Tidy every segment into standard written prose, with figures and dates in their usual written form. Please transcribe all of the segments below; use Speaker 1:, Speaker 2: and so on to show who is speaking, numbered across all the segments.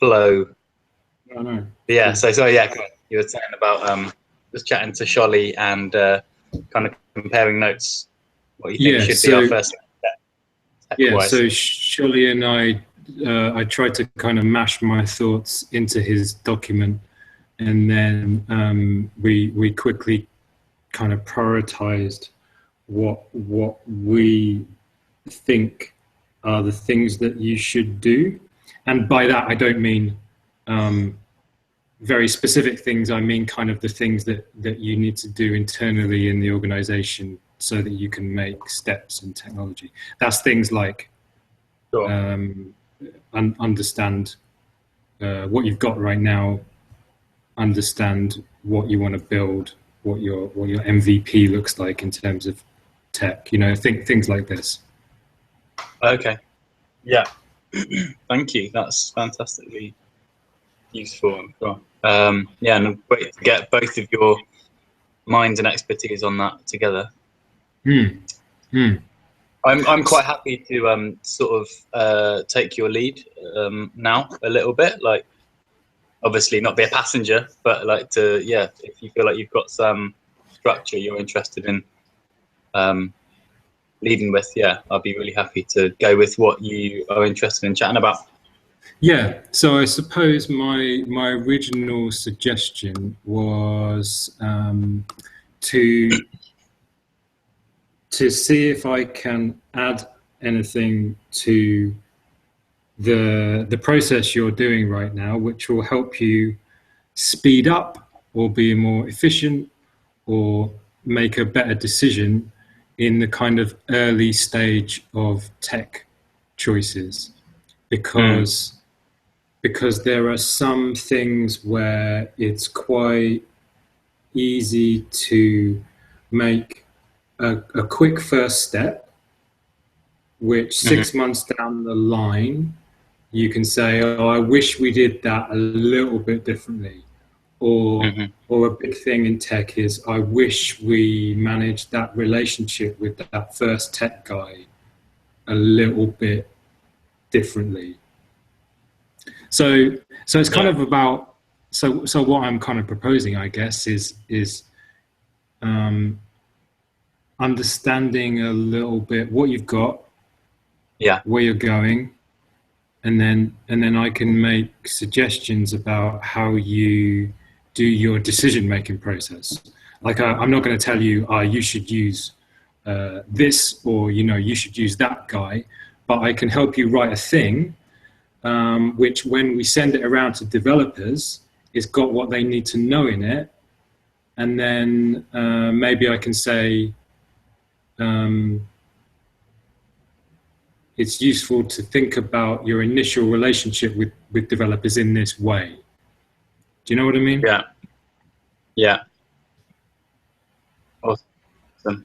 Speaker 1: flow.
Speaker 2: I don't know.
Speaker 1: Yeah. So yeah, go on. You were saying about just chatting to Sholly and kind of comparing notes. What you think
Speaker 2: Yeah,
Speaker 1: should be our first step, tech-wise.
Speaker 2: so Shirley and I tried to kind of mash my thoughts into his document, and then we quickly kind of prioritized what we think are the things that you should do. And by that, I don't mean very specific things. I mean kind of the things that you need to do internally in the organization so that you can make steps in technology. That's things like understand what you've got right now, understand what you want to build, what your MVP looks like in terms of tech, you know, things like this.
Speaker 1: Okay. Yeah. Thank you. That's fantastically useful. Yeah, and great to get both of your minds and expertise on that together. I'm quite happy to sort of take your lead now a little bit. Like, obviously not be a passenger, but like to if you feel like you've got some structure you're interested in leading with, I'd be really happy to go with what you are interested in chatting about.
Speaker 2: Yeah, so I suppose my original suggestion was to see if I can add anything to the process you're doing right now, which will help you speed up or be more efficient or make a better decision in the kind of early stage of tech choices, because there are some things where it's quite easy to make a quick first step, which 6 months down the line, you can say, oh, I wish we did that a little bit differently. Or a big thing in tech is, I wish we managed that relationship with that first tech guy a little bit differently. So it's kind of about, so what I'm kind of proposing, I guess, is understanding a little bit what you've got, where you're going, and then I can make suggestions about how you do your decision-making process. Like, I'm not going to tell you, you should use this, or, you know, you should use that guy, but I can help you write a thing which, when we send it around to developers, it's got what they need to know in it. And then maybe I can say, it's useful to think about your initial relationship with developers in this way. Do you know what I mean?
Speaker 1: Yeah. Awesome.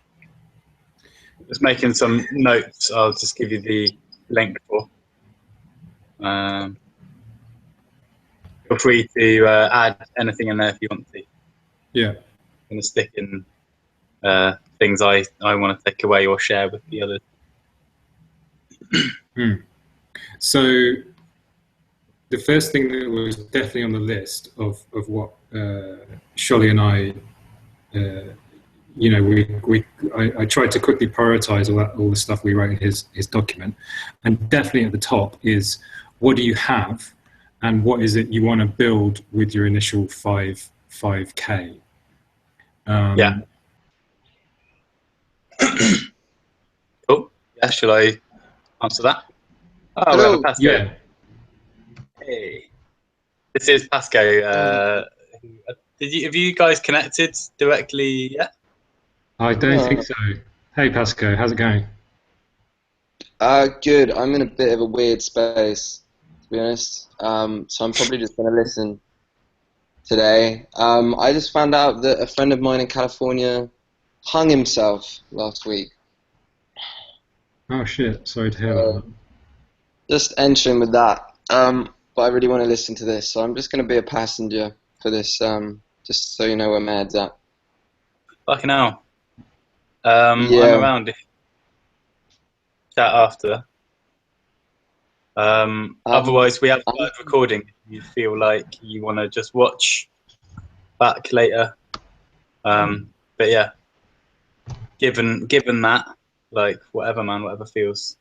Speaker 1: Just making some notes. I'll just give you the link for. Feel free to add anything in there if you want to.
Speaker 2: Yeah.
Speaker 1: I'm going to stick in things I want to take away or share with the others.
Speaker 2: So the first thing that was definitely on the list of what Sholly and I, you know, I tried to quickly prioritize all the stuff we wrote in his document, and definitely at the top is, what do you have, and what is it you want to build with your initial 5K?
Speaker 1: Cool. Yeah, shall I answer that? Oh,
Speaker 3: hello.
Speaker 1: Pasco.
Speaker 2: Yeah.
Speaker 1: Hey, this is Pasco. Have you guys connected directly yet?
Speaker 2: I don't think so. Hey, Pasco, how's it going?
Speaker 3: Good. I'm in a bit of a weird space, to be honest. So I'm probably just going to listen today. I just found out that a friend of mine in California hung himself last week.
Speaker 2: Oh shit! Sorry to hear that.
Speaker 3: Just entering with that. But I really want to listen to this, so I'm just going to be a passenger for this. Just so you know where my head's at.
Speaker 1: Fucking hell. I'm around if chat after. Otherwise, we have a live recording. If you feel like you want to just watch back later. But yeah, given that, like whatever, man, whatever feels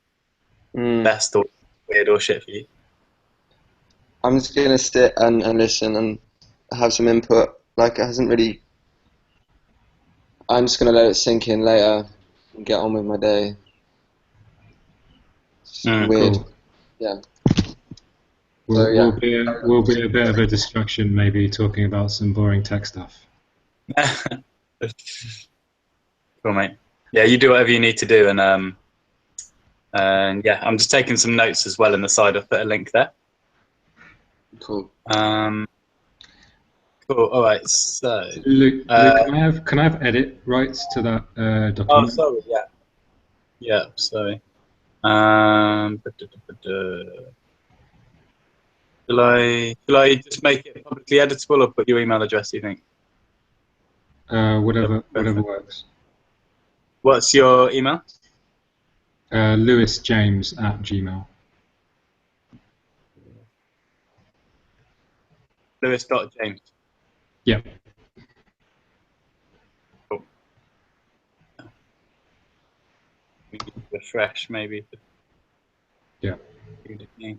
Speaker 1: best or weird or shit for you.
Speaker 3: I'm just gonna sit and listen and have some input. Like, it hasn't really. I'm just gonna let it sink in later and get on with my day. Weird.
Speaker 2: Cool.
Speaker 3: Yeah.
Speaker 2: We'll be a bit of a distraction, maybe talking about some boring tech stuff.
Speaker 1: Cool, mate. Yeah, you do whatever you need to do, and yeah, I'm just taking some notes as well in the side. I've put a link there.
Speaker 3: Cool.
Speaker 1: Cool. All right. So,
Speaker 2: Luke, can I have edit rights to that document?
Speaker 1: Oh, sorry. Yeah. Yeah. Sorry. Shall I just make it publicly editable or put your email address? Do you think?
Speaker 2: Whatever works.
Speaker 1: What's your email?
Speaker 2: LewisJames@gmail.
Speaker 1: Lewis.James.
Speaker 2: Yeah.
Speaker 1: Cool. We need to refresh, maybe.
Speaker 2: Yeah.
Speaker 1: You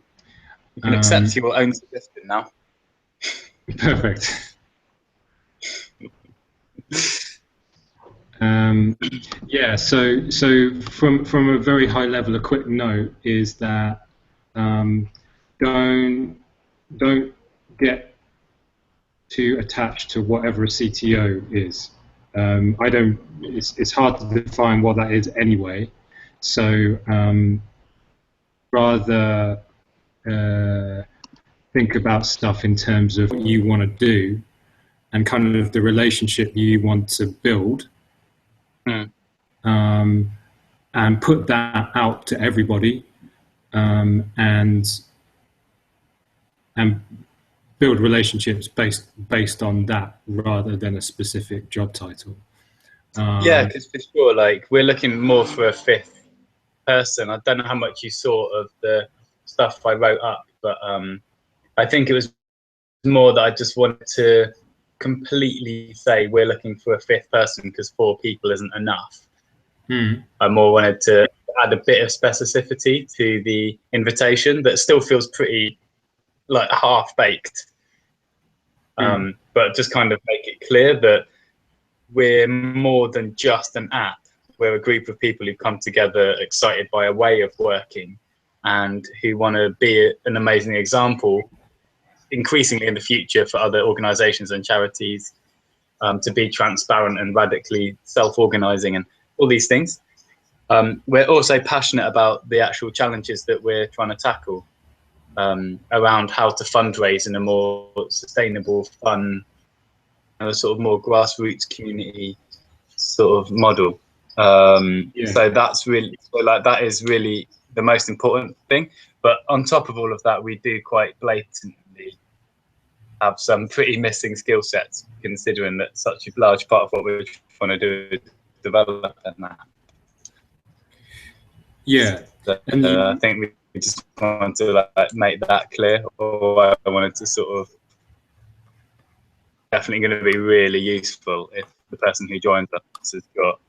Speaker 1: can accept your own suggestion now.
Speaker 2: Perfect. Yeah. So from a very high level, a quick note is that don't get too attached to whatever a CTO is. It's hard to define what that is anyway. So rather think about stuff in terms of what you want to do and kind of the relationship you want to build, and put that out to everybody, and build relationships based on that rather than a specific job title.
Speaker 1: Yeah, because for sure, like we're looking more for a fifth person. I don't know how much you saw of the stuff I wrote up, but I think it was more that I just wanted to completely say we're looking for a fifth person because 4 people isn't enough. I more wanted to add a bit of specificity to the invitation that still feels pretty like half baked, but just kind of make it clear that we're more than just an app. We're a group of people who come together excited by a way of working and who want to be an amazing example increasingly in the future for other organizations and charities, to be transparent and radically self-organizing and all these things. We're also passionate about the actual challenges that we're trying to tackle, around how to fundraise in a more sustainable, fun, sort of more grassroots community sort of model. So that's really, that is really the most important thing. But on top of all of that, we do quite blatantly have some pretty missing skill sets, considering that such a large part of what we're trying to do is develop that.
Speaker 2: Yeah,
Speaker 1: so, I think we just want to make that clear, or I wanted to sort of definitely going to be really useful if the person who joins us has got.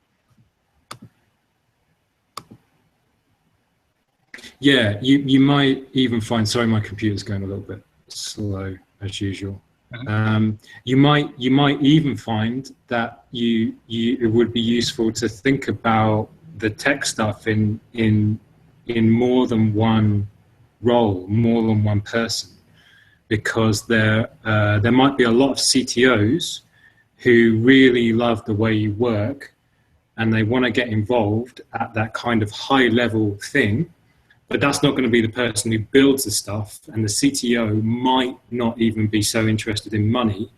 Speaker 2: Yeah, you might even find. Sorry, my computer's going a little bit slow as usual. You might even find that it would be useful to think about the tech stuff in more than one role, more than one person, because there might be a lot of CTOs who really love the way you work and they want to get involved at that kind of high level thing. But that's not going to be the person who builds the stuff, and the CTO might not even be so interested in money,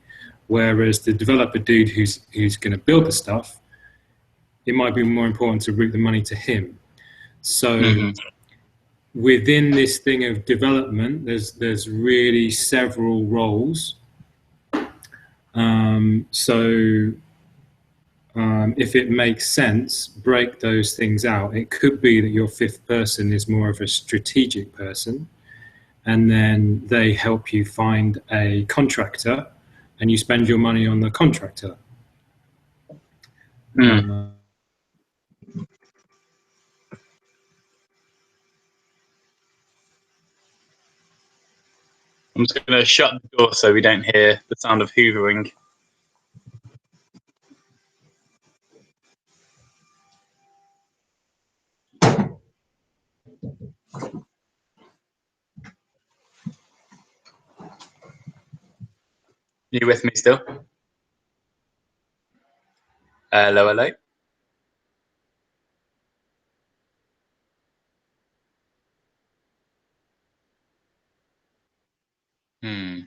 Speaker 2: whereas the developer dude who's going to build the stuff, it might be more important to route the money to him. So within this thing of development, there's really several roles. If it makes sense, break those things out. It could be that your fifth person is more of a strategic person, and then they help you find a contractor, and you spend your money on the contractor.
Speaker 1: Mm. I'm just going to shut the door so we don't hear the sound of hoovering. You with me still? Hello, hello. Hmm.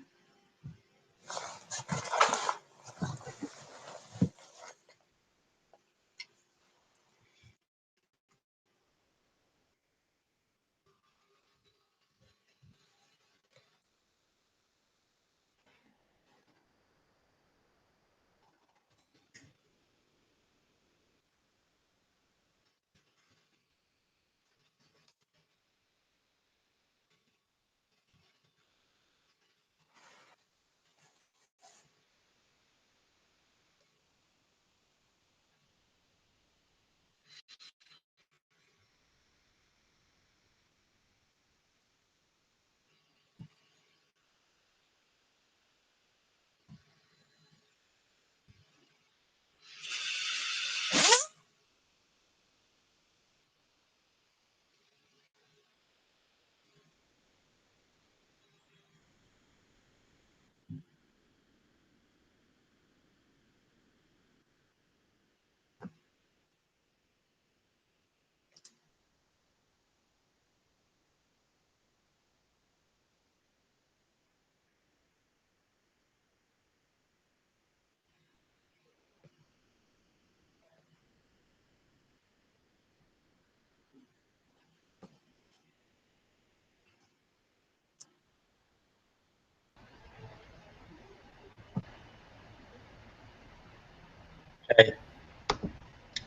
Speaker 1: Okay.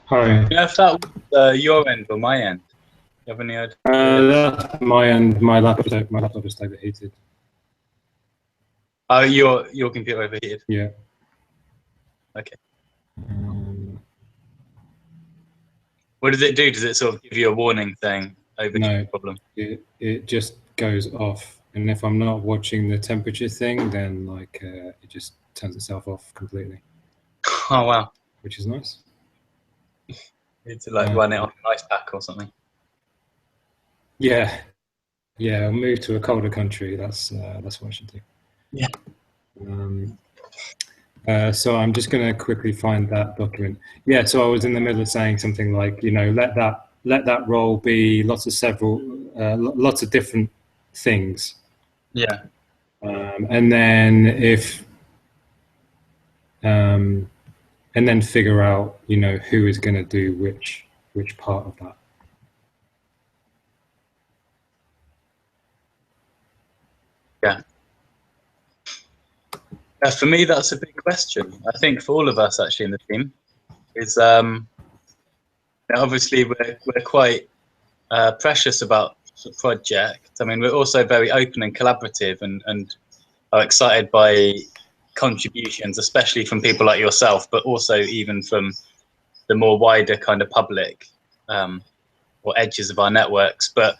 Speaker 2: Hi.
Speaker 1: You know if that was your end or my end? You have any idea?
Speaker 2: That's my end. My laptop is overheated.
Speaker 1: Oh, your computer overheated.
Speaker 2: Yeah.
Speaker 1: Okay.
Speaker 2: Um,
Speaker 1: What does it do? Does it sort of give you a warning saying overheat
Speaker 2: no,
Speaker 1: problem?
Speaker 2: it just goes off, and if I'm not watching the temperature thing, then like it just turns itself off completely,
Speaker 1: Oh wow.
Speaker 2: which is nice.
Speaker 1: You need to like run it on an ice pack or something.
Speaker 2: Yeah, I'll move to a colder country. That's what I should do.
Speaker 1: Yeah.
Speaker 2: So I'm just going to quickly find that document. Yeah, so I was in the middle of saying something like, let that role be lots of different things.
Speaker 1: Yeah.
Speaker 2: And then and then figure out, who is going to do which part of that.
Speaker 1: Yeah. For me, that's a big question. I think for all of us actually in the team is obviously we're quite precious about the project. I mean, we're also very open and collaborative and are excited by contributions, especially from people like yourself, but also even from the more wider kind of public or edges of our networks. But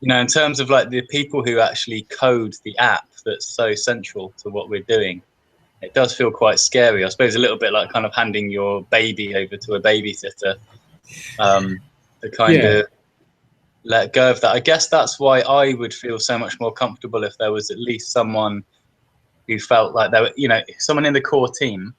Speaker 1: in terms of like the people who actually code the app that's so central to what we're doing, it does feel quite scary. I suppose a little bit like kind of handing your baby over to a babysitter to kind of let go of that. I guess that's why I would feel so much more comfortable if there was at least someone who felt like they were, someone in the core team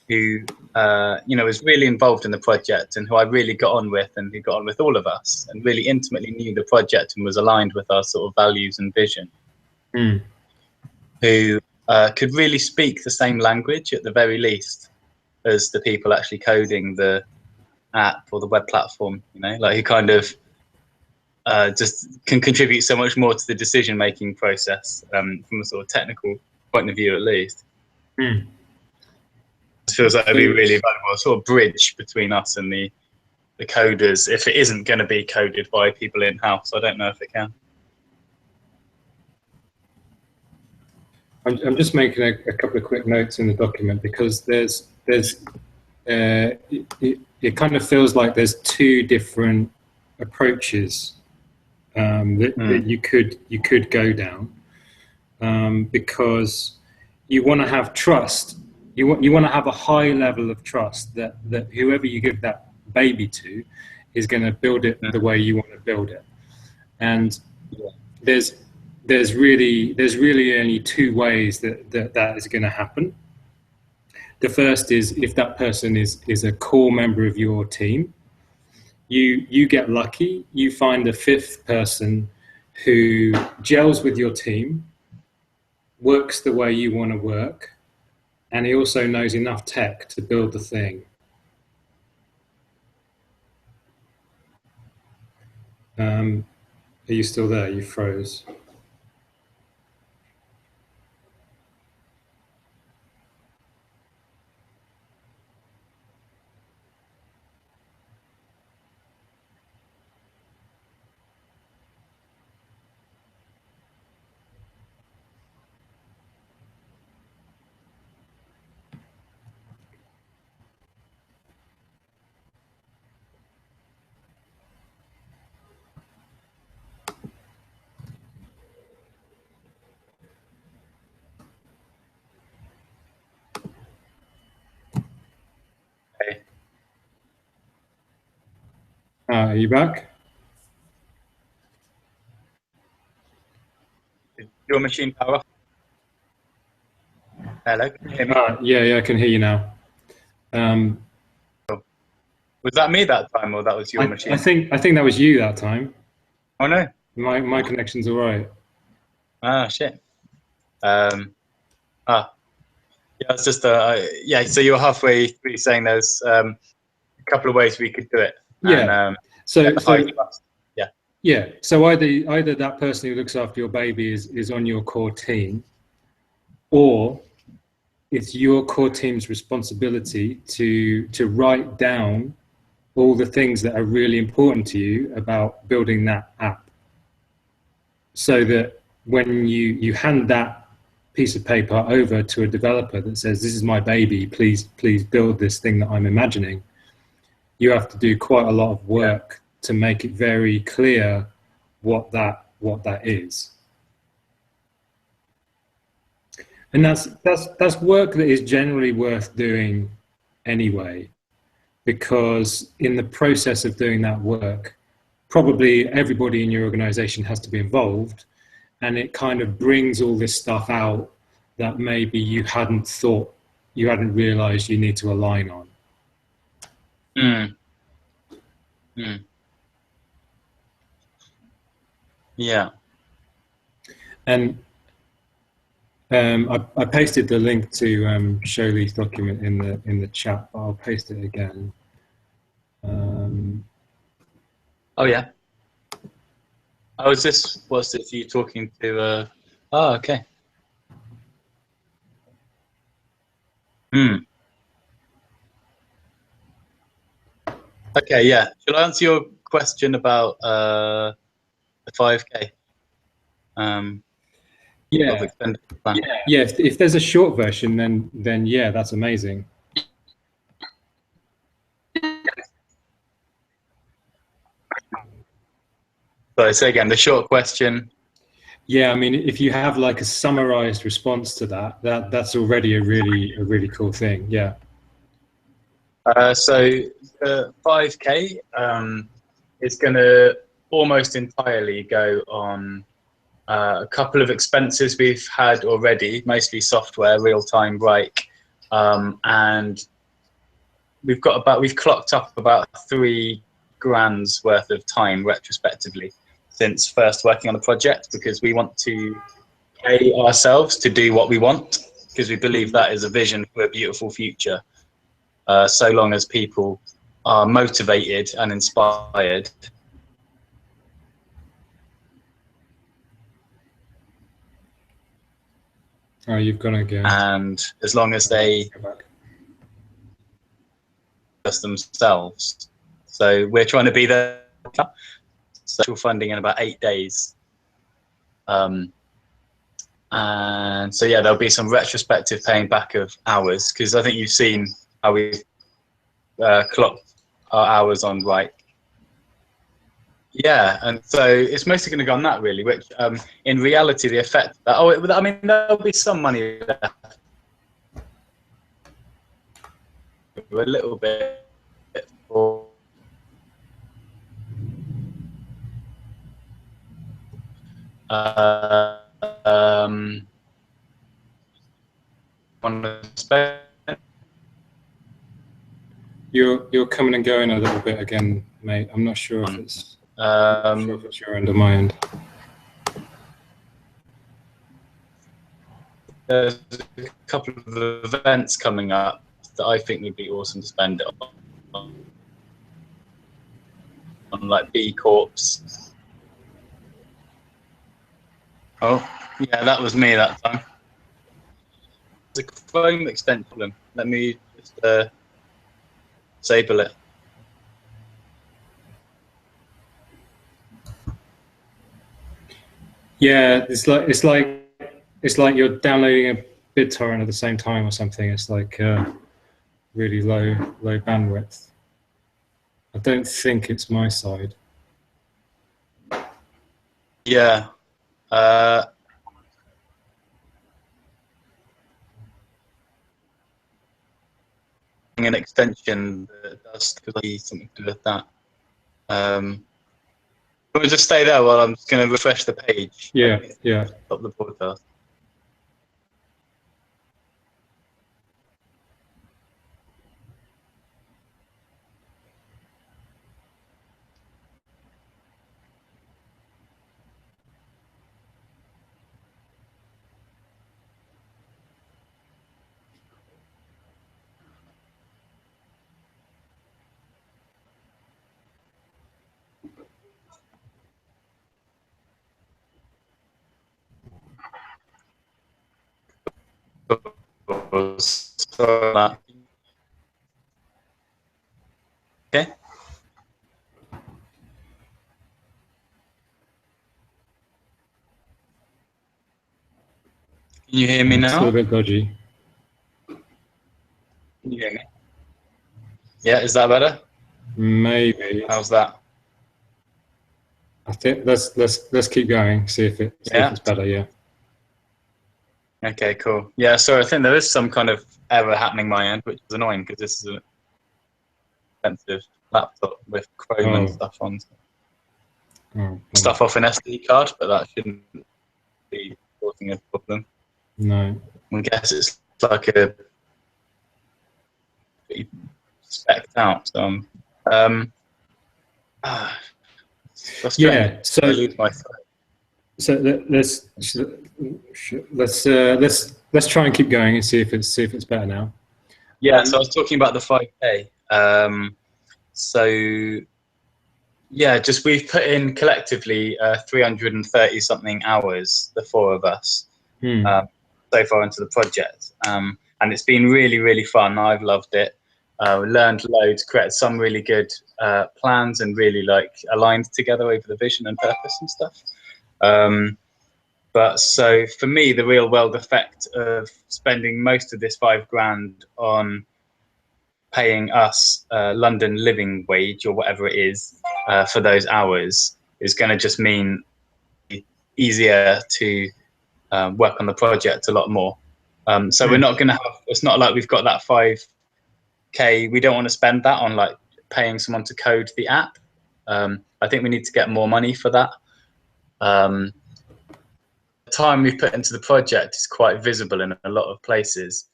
Speaker 1: who, was really involved in the project and who I really got on with and who got on with all of us and really intimately knew the project and was aligned with our sort of values and vision. Who could really speak the same language at the very least as the people actually coding the app or the web platform, like who kind of just can contribute so much more to the decision-making process from a sort of technical point of view, at least. It feels like it'd be really valuable, a sort of bridge between us and the coders. If it isn't going to be coded by people in-house, I don't know if it can.
Speaker 2: I'm just making a couple of quick notes in the document because it kind of feels like there's two different approaches that you could go down, because you want to have trust. You want to have a high level of trust that whoever you give that baby to is going to build it the way you want to build it. And there's really only two ways that is going to happen. The first is if that person is a core member of your team. You get lucky, you find a fifth person who gels with your team, works the way you want to work, and he also knows enough tech to build the thing. Are you still there? You froze. Are you back?
Speaker 1: Is your machine power off? Hello, can you hear me?
Speaker 2: Yeah, I can hear you now.
Speaker 1: Was that me that time, or that was your machine?
Speaker 2: I think that was you that time.
Speaker 1: Oh no,
Speaker 2: my connection's all right.
Speaker 1: Ah shit. Yeah, it's just yeah. So you're halfway through saying there's a couple of ways we could do it.
Speaker 2: Yeah.
Speaker 1: And,
Speaker 2: So
Speaker 1: yeah.
Speaker 2: Yeah. So either that person who looks after your baby is on your core team, or it's your core team's responsibility to write down all the things that are really important to you about building that app, so that when you hand that piece of paper over to a developer that says, this is my baby, please build this thing that I'm imagining, you have to do quite a lot of work to make it very clear what that is. And that's work that is generally worth doing anyway, because in the process of doing that work, probably everybody in your organization has to be involved, and it kind of brings all this stuff out that maybe you hadn't realized you need to align on.
Speaker 1: Yeah.
Speaker 2: And I pasted the link to Sholi's document in the chat, but I'll paste it again.
Speaker 1: Oh yeah. Oh, what's this? You talking to? Oh, okay. Okay, yeah. Shall I answer your question about the 5K?
Speaker 2: Yeah. Yeah. If there's a short version, then yeah, that's amazing.
Speaker 1: Sorry, say again. The short question.
Speaker 2: Yeah, I mean, if you have like a summarized response to that's already a really cool thing. Yeah.
Speaker 1: So the 5K is going to almost entirely go on a couple of expenses we've had already, mostly software, real-time Rike, and we've clocked up about $3,000 worth of time retrospectively since first working on the project, because we want to pay ourselves to do what we want, because we believe that is a vision for a beautiful future. So long as people are motivated and inspired.
Speaker 2: Oh, you've gone again.
Speaker 1: And as long as they just themselves. So we're trying to be there. Social funding in about 8 days. And so, yeah, there'll be some retrospective paying back of hours, because I think you've seen how we've clocked our hours on Right. Yeah, and so it's mostly going to go on that, really, which in reality, the effect that, I mean, there'll be some money left, a little bit for want to spend.
Speaker 2: You're coming and going a little bit again, mate. I'm not sure if it's your end or my end.
Speaker 1: There's a couple of events coming up that I think would be awesome to spend it on like B Corps. Oh, yeah, that was me that time. There's a Chrome extension problem. Let me just disable it.
Speaker 2: Yeah, it's like you're downloading a BitTorrent at the same time or something. It's like really low bandwidth. I don't think it's my side.
Speaker 1: Yeah. An extension that does something to do with that. We'll just stay there while I'm just going to refresh the page.
Speaker 2: Yeah, yeah.
Speaker 1: Stop the broadcast. Okay. Can you hear me now?
Speaker 2: It's a little bit dodgy.
Speaker 1: Can you hear me? Yeah, is that better?
Speaker 2: Maybe.
Speaker 1: How's that?
Speaker 2: I think let's keep going. See if it's better. Yeah.
Speaker 1: Okay, cool. Yeah, so I think there is some kind of error happening my end, which is annoying because this is an expensive laptop with Chrome and stuff on. Stuff off an SD card, but that shouldn't be causing a problem.
Speaker 2: No.
Speaker 1: I guess it's like a specced out. So,
Speaker 2: yeah. So
Speaker 1: I lose my thread.
Speaker 2: So let's try and keep going and see if it's better now.
Speaker 1: Yeah. So I was talking about the 5K. So yeah, just we've put in collectively 330 something hours, the four of us, so far into the project, and it's been really fun. I've loved it. Learned loads, created some really good plans, and really like aligned together over the vision and purpose and stuff. But so for me, the real world effect of spending most of this $5,000 on paying us London living wage or whatever it is for those hours is going to just mean easier to work on the project a lot more. So we're not going to have, it's not like we've got that 5K. We don't want to spend that on like paying someone to code the app. I think we need to get more money for that. The time we've put into the project is quite visible in a lot of places.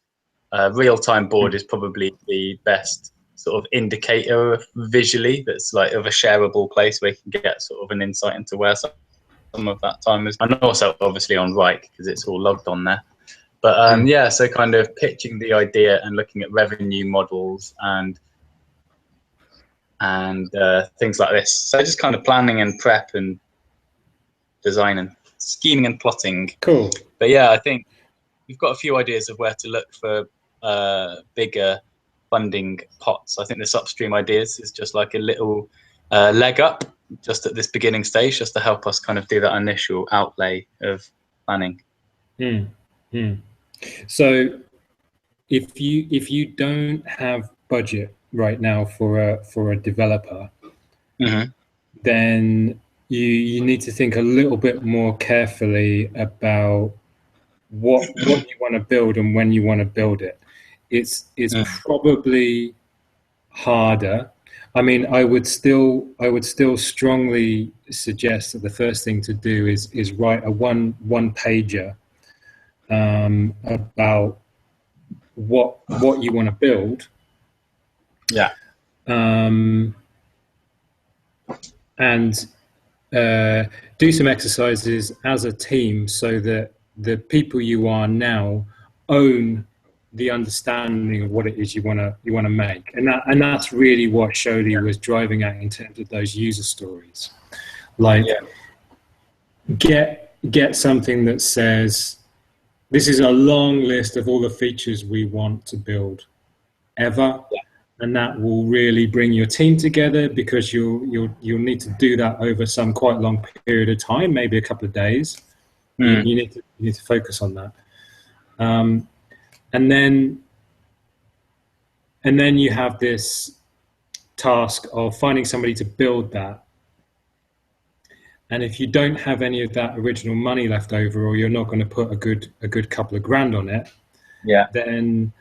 Speaker 1: Real-time board is probably the best sort of indicator visually that's like of a shareable place where you can get sort of an insight into where some of that time is, and also obviously on Right because it's all logged on there. But yeah, so kind of pitching the idea and looking at revenue models and things like this. So just kind of planning and prep and design and scheming and plotting.
Speaker 2: Cool.
Speaker 1: But yeah, I think we've got a few ideas of where to look for bigger funding pots. I think this upstream ideas is just like a little leg up just at this beginning stage, just to help us kind of do that initial outlay of planning.
Speaker 2: Mm, mm. So if you don't have budget right now for a developer,
Speaker 1: Mm-hmm.
Speaker 2: then you need to think a little bit more carefully about what you want to build and when you want to build it. It's
Speaker 1: Mm.
Speaker 2: probably harder. I mean, I would still strongly suggest that the first thing to do is write a one pager about what you want to build,
Speaker 1: Yeah.
Speaker 2: um, and do some exercises as a team so that the people you are now own the understanding of what it is you want to make, and that's really what Shoddy was driving at in terms of those user stories. Like,
Speaker 1: Yeah.
Speaker 2: get something that says this is a long list of all the features we want to build ever,
Speaker 1: Yeah.
Speaker 2: and that will really bring your team together, because you'll need to do that over some quite long period of time, maybe a couple of days. You,
Speaker 1: Mm.
Speaker 2: you need to focus on that, um, and then you have this task of finding somebody to build that. And if you don't have any of that original money left over, or you're not going to put a good couple of grand on it,
Speaker 1: Yeah.
Speaker 2: then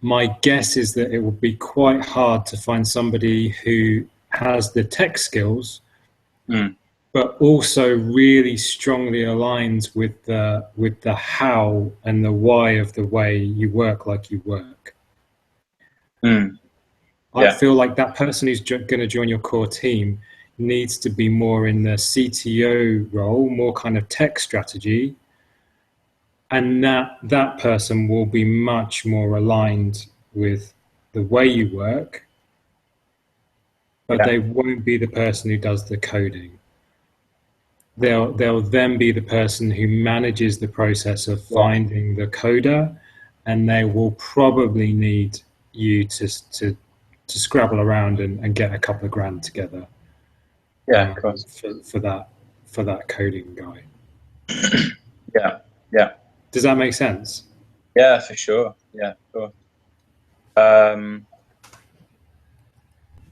Speaker 2: my guess is that it will be quite hard to find somebody who has the tech skills,
Speaker 1: Mm.
Speaker 2: but also really strongly aligns with the how and the why of the way you work like you work.
Speaker 1: Mm.
Speaker 2: I
Speaker 1: Yeah.
Speaker 2: feel like that person who's going to join your core team needs to be more in the CTO role, more kind of tech strategy, and that person will be much more aligned with the way you work, but
Speaker 1: Yeah.
Speaker 2: they won't be the person who does the coding. They'll then be the person who manages the process of
Speaker 1: Yeah.
Speaker 2: finding the coder, and they will probably need you to scrabble around and get a couple of grand together,
Speaker 1: Yeah. Of course.
Speaker 2: for that coding guy.
Speaker 1: Yeah. Yeah.
Speaker 2: Does that make sense?
Speaker 1: Yeah. For sure. Yeah. Sure. Um,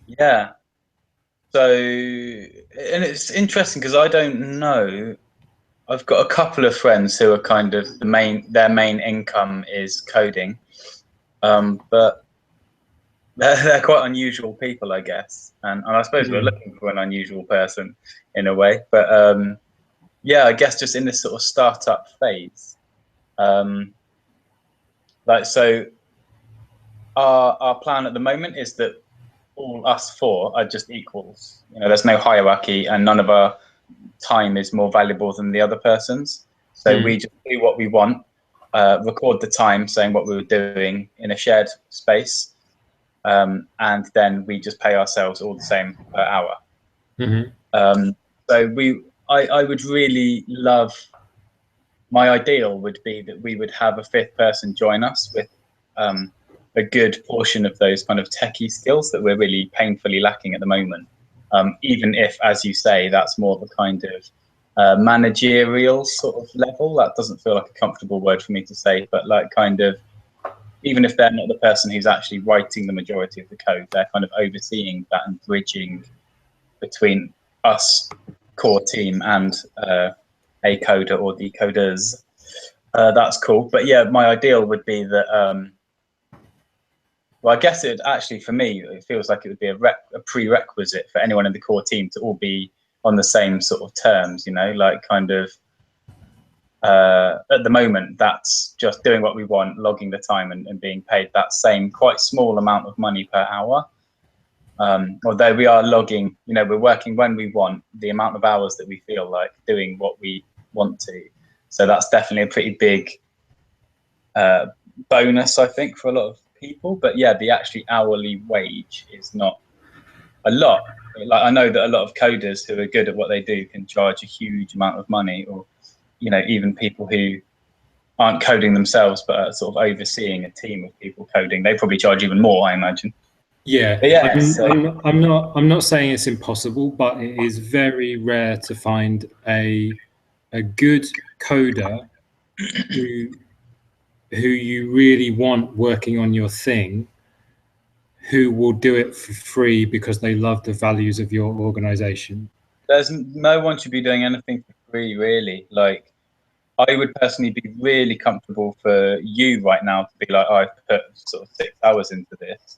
Speaker 1: yeah. So, and it's interesting because I don't know. I've got a couple of friends who are kind of their main income is coding, but they're quite unusual people, I guess, and I suppose we're looking for an unusual person in a way. But yeah, I guess just in this sort of startup phase, um, like so, our plan at the moment is that all us four are just equals. You know, there's no hierarchy, and none of our time is more valuable than the other person's. So we just do what we want, record the time saying what we were doing in a shared space, and then we just pay ourselves all the same per hour.
Speaker 2: Mm-hmm.
Speaker 1: So I would really love, my ideal would be that we would have a fifth person join us with a good portion of those kind of techie skills that we're really painfully lacking at the moment. Even if, as you say, that's more of a kind of managerial sort of level. That doesn't feel like a comfortable word for me to say, but like kind of, even if they're not the person who's actually writing the majority of the code, they're kind of overseeing that and bridging between us core team and a coder or the coders. That's cool. But yeah, my ideal would be that, well, I guess it actually, for me, it feels like it would be a prerequisite for anyone in the core team to all be on the same sort of terms, you know, like kind of, at the moment, that's just doing what we want, logging the time and being paid that same quite small amount of money per hour. Although we are logging, you know, we're working when we want, the amount of hours that we feel like doing what we want to. So that's definitely a pretty big bonus, I think, for a lot of people. But yeah, the actually hourly wage is not a lot. Like, I know that a lot of coders who are good at what they do can charge a huge amount of money, or, you know, even people who aren't coding themselves but are sort of overseeing a team of people coding, they probably charge even more, I imagine.
Speaker 2: Yeah,
Speaker 1: But yeah, so,
Speaker 2: I'm not saying it's impossible, but it is very rare to find a good coder who you really want working on your thing, who will do it for free because they love the values of your organization.
Speaker 1: There's no one should be doing anything for free, really. Like, I would personally be really comfortable for you right now to be like, oh, I've put sort of 6 hours into this.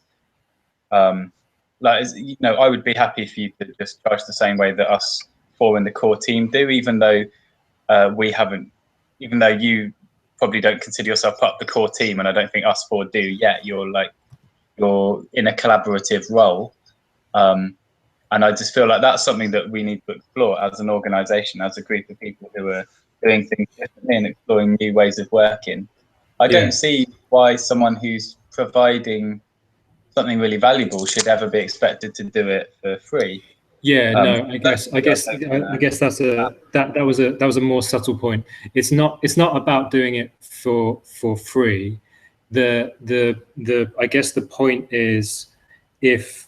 Speaker 1: Like, you know, I would be happy for you to just charge the same way that us 4 in the core team do, even though we haven't, even though you probably don't consider yourself part of the core team, and I don't think us 4 do yet. You're in a collaborative role. And I just feel like that's something that we need to explore as an organization, as a group of people who are doing things differently and exploring new ways of working. I don't see why someone who's providing something really valuable should ever be expected to do it for free.
Speaker 2: No, I guess that's that was a more subtle point. It's not about doing it for free. The I guess the point is if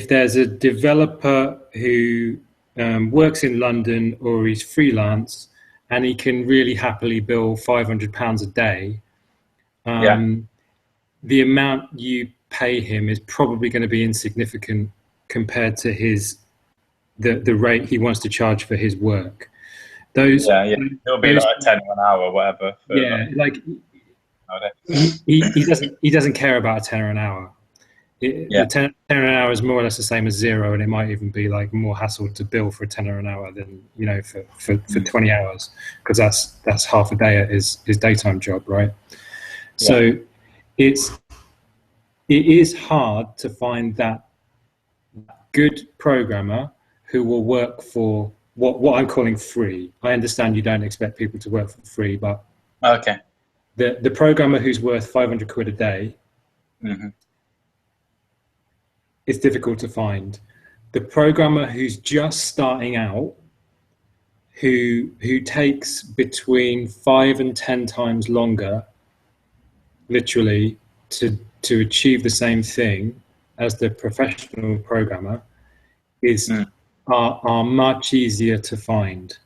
Speaker 2: there's a developer who works in London or he's freelance and he can really happily bill £500 a day, the amount you pay him is probably going to be insignificant compared to the rate he wants to charge for his work. It'll
Speaker 1: be like 10 an hour or whatever.
Speaker 2: He doesn't care about a tenner an hour. The tenner an hour is more or less the same as zero, and it might even be like more hassle to bill for a tenner an hour than, you know, for 20 hours, because that's half a day at his daytime job, right? So it is hard to find that good programmer who will work for what I'm calling free. I understand you don't expect people to work for free, but the programmer who's worth 500 quid a day, it's difficult to find. The programmer who's just starting out, who takes between 5 and 10 times longer, literally, to achieve the same thing as the professional programmer, are much easier to find.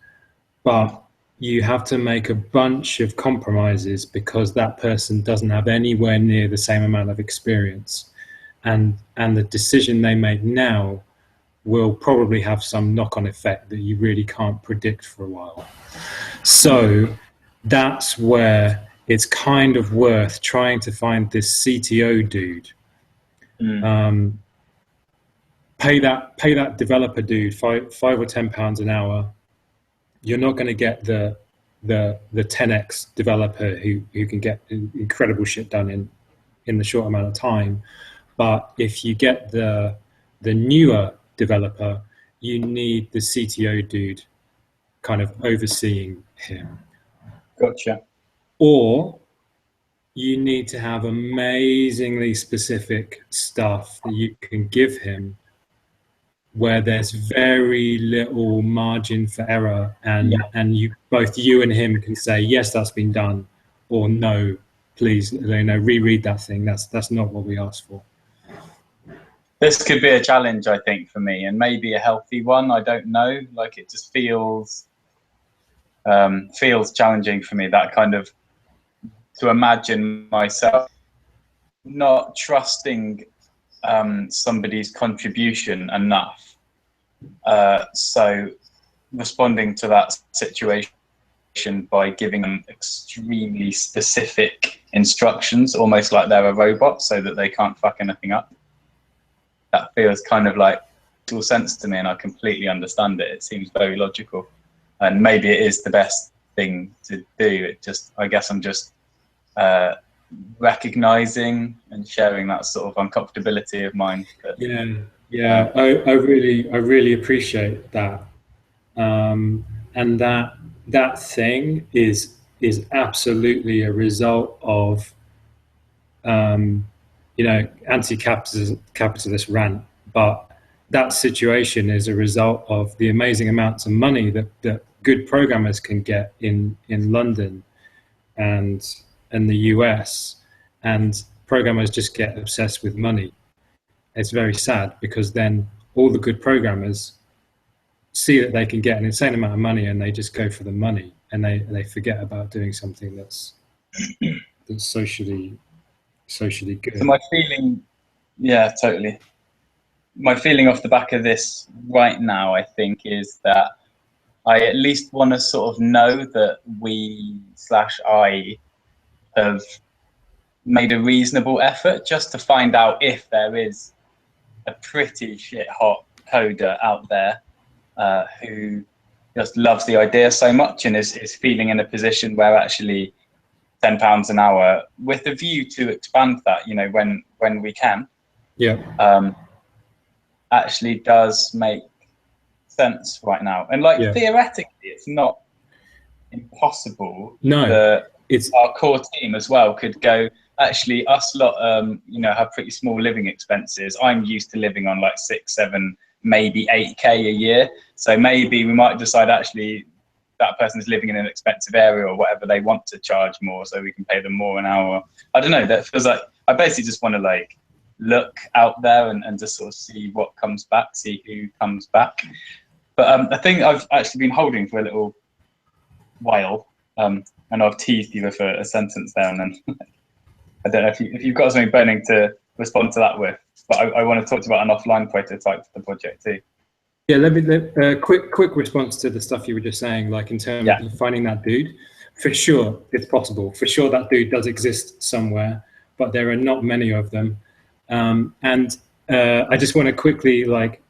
Speaker 2: But you have to make a bunch of compromises because that person doesn't have anywhere near the same amount of experience. And the decision they make now will probably have some knock-on effect that you really can't predict for a while. So that's where it's kind of worth trying to find this CTO dude. Pay that developer dude five or £10 an hour. You're not going to get the 10x developer who can get incredible shit done in the short amount of time. But if you get the newer developer, you need the CTO dude kind of overseeing him.
Speaker 1: Gotcha.
Speaker 2: Or you need to have amazingly specific stuff that you can give him where there's very little margin for error, and both you and him can say, yes, that's been done, or no, please, reread that thing. That's not what we asked for.
Speaker 1: This could be a challenge, I think, for me, and maybe a healthy one. I don't know. Like, it just feels challenging for me, that kind of, to imagine myself not trusting somebody's contribution enough. So responding to that situation by giving them extremely specific instructions, almost like they're a robot, so that they can't fuck anything up. That feels kind of like all sense to me, and I completely understand it. It seems very logical, and maybe it is the best thing to do. It just, I guess I'm just recognizing and sharing that sort of uncomfortability of mine. But,
Speaker 2: I really appreciate that, and that thing is absolutely a result of anti-capitalist rant, but that situation is a result of the amazing amounts of money that good programmers can get in London and the US, and programmers just get obsessed with money. It's very sad, because then all the good programmers see that they can get an insane amount of money and they just go for the money, and they forget about doing something that's socially good.
Speaker 1: So my feeling, yeah, totally. My feeling off the back of this right now, I think, is that I at least want to sort of know that we/I have made a reasonable effort just to find out if there is a pretty shit hot coder out there who just loves the idea so much and is feeling in a position where actually £10 an hour, with a view to expand that, you know, when we can, actually does make sense right now. And like theoretically, it's not impossible.
Speaker 2: No,
Speaker 1: it's our core team as well could go. Actually, us lot, you know, have pretty small living expenses. I'm used to living on like 6, 7, maybe 8K a year. So maybe we might decide actually that person's living in an expensive area or whatever, they want to charge more, so we can pay them more an hour. I don't know. That feels like I basically just want to like look out there and just sort of see what comes back, see who comes back. But I think I've actually been holding for a little while, and I've teased you with a sentence there, and then I don't know if you've got something burning to respond to that with, but I want to talk to you about an offline prototype for the project too.
Speaker 2: Yeah, let me quick response to the stuff you were just saying, like in terms of finding that dude. For sure, it's possible. For sure, that dude does exist somewhere, but there are not many of them. And I just want to quickly like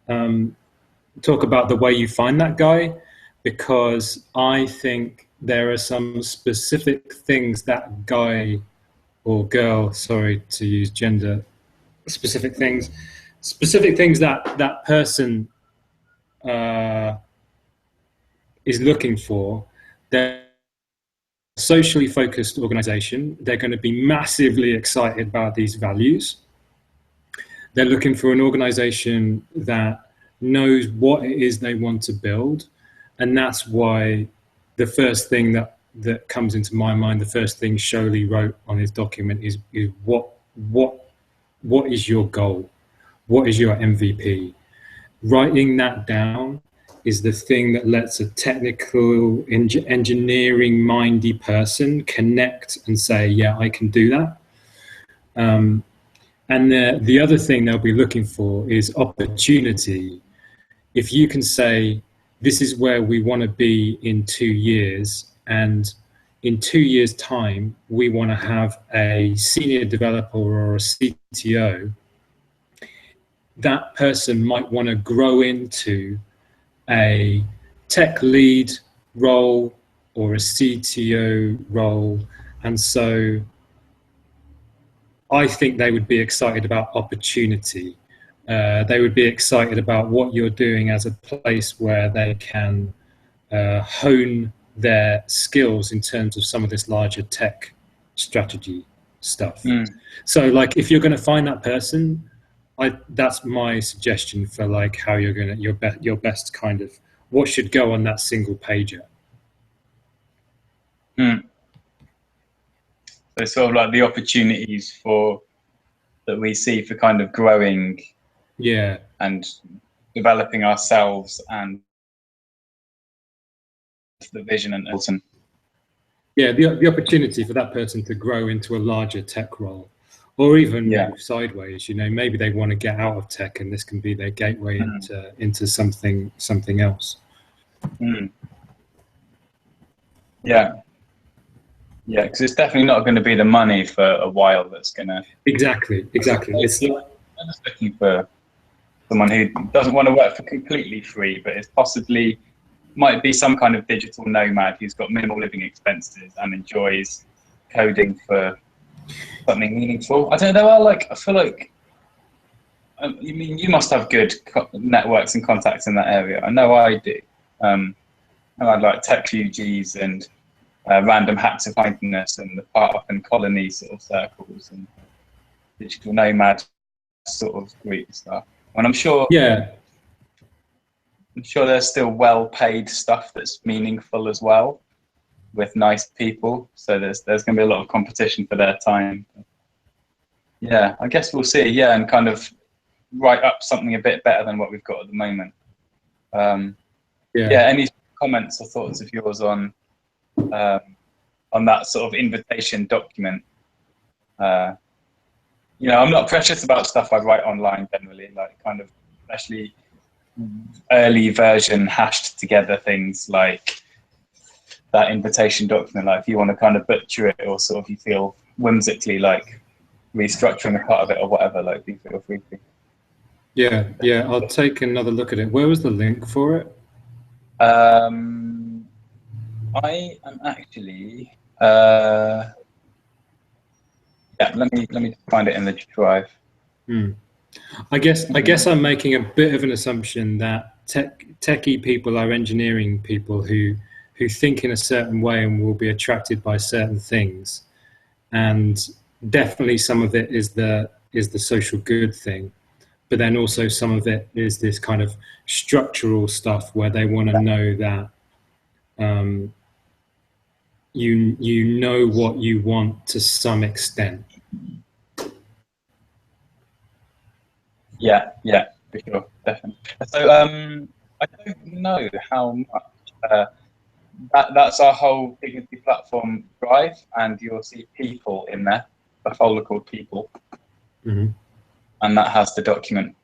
Speaker 2: talk about the way you find that guy, because I think there are some specific things that guy or girl, sorry to use gender, specific things that that person is looking for. They're a socially focused organization. They're going to be massively excited about these values. They're looking for an organization that knows what it is they want to build. And that's why the first thing that comes into my mind, the first thing Sholey wrote on his document is what is your goal? What is your MVP? Writing that down is the thing that lets a technical engineering mindy person connect and say, yeah, I can do that. And the other thing they'll be looking for is opportunity. If you can say, this is where we want to be in 2 years, and in 2 years' time, we want to have a senior developer or a CTO, that person might want to grow into a tech lead role or a CTO role. And so I think they would be excited about opportunity. They would be excited about what you're doing as a place where they can hone their skills in terms of some of this larger tech strategy stuff. So like, if you're going to find that person, that's my suggestion for like how you're going to, your best kind of, what should go on that single pager.
Speaker 1: So sort of like the opportunities that we see for kind of growing and developing ourselves, and the vision and
Speaker 2: the opportunity for that person to grow into a larger tech role, or even move sideways. You know, maybe they want to get out of tech and this can be their gateway into something else.
Speaker 1: Yeah, because it's definitely not going to be the money for a while that's going to...
Speaker 2: Exactly. It's
Speaker 1: I'm just looking for someone who doesn't want to work for completely free, but is possibly, might be some kind of digital nomad who's got minimal living expenses and enjoys coding for something meaningful. I don't know, I feel like, you mean, you must have good networks and contacts in that area. I know I do. And I'd like tech UGs and random hacks of kindness and the part up in colony sort of circles and digital nomad sort of group stuff. And I'm sure there's still well-paid stuff that's meaningful as well, with nice people. So there's going to be a lot of competition for their time. Yeah, I guess we'll see. Yeah, and kind of write up something a bit better than what we've got at the moment. Yeah, any comments or thoughts of yours on that sort of invitation document? You know, I'm not precious about stuff I write online generally, like kind of especially early version hashed together things like that invitation document. Like if you want to kind of butcher it, or sort of you feel whimsically like restructuring a part of it or whatever, like you feel free to.
Speaker 2: Yeah, I'll take another look at it. Where was the link for it?
Speaker 1: I am actually yeah, let me find it in the drive.
Speaker 2: I guess I'm making a bit of an assumption that techie people are engineering people who think in a certain way and will be attracted by certain things, and definitely some of it is the social good thing, but then also some of it is this kind of structural stuff where they want to know that you know what you want to some extent.
Speaker 1: Yeah, for sure, definitely. So I don't know how much that's our whole Dignity platform drive, and you'll see people in there, a folder called people, and that has the document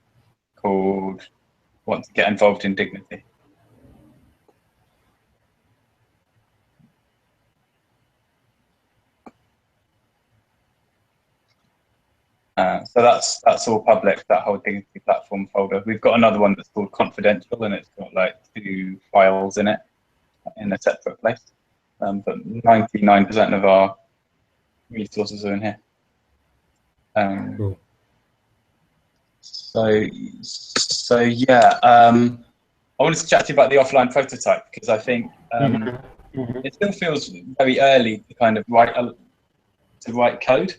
Speaker 1: called "Want to Get Involved in Dignity." So that's all public, that whole Dignity platform folder. We've got another one that's called confidential, and it's got like 2 files in it in a separate place. But 99% of our resources are in here.
Speaker 2: Cool.
Speaker 1: So yeah, I wanted to chat to you about the offline prototype, because I think it still feels very early to kind of write code.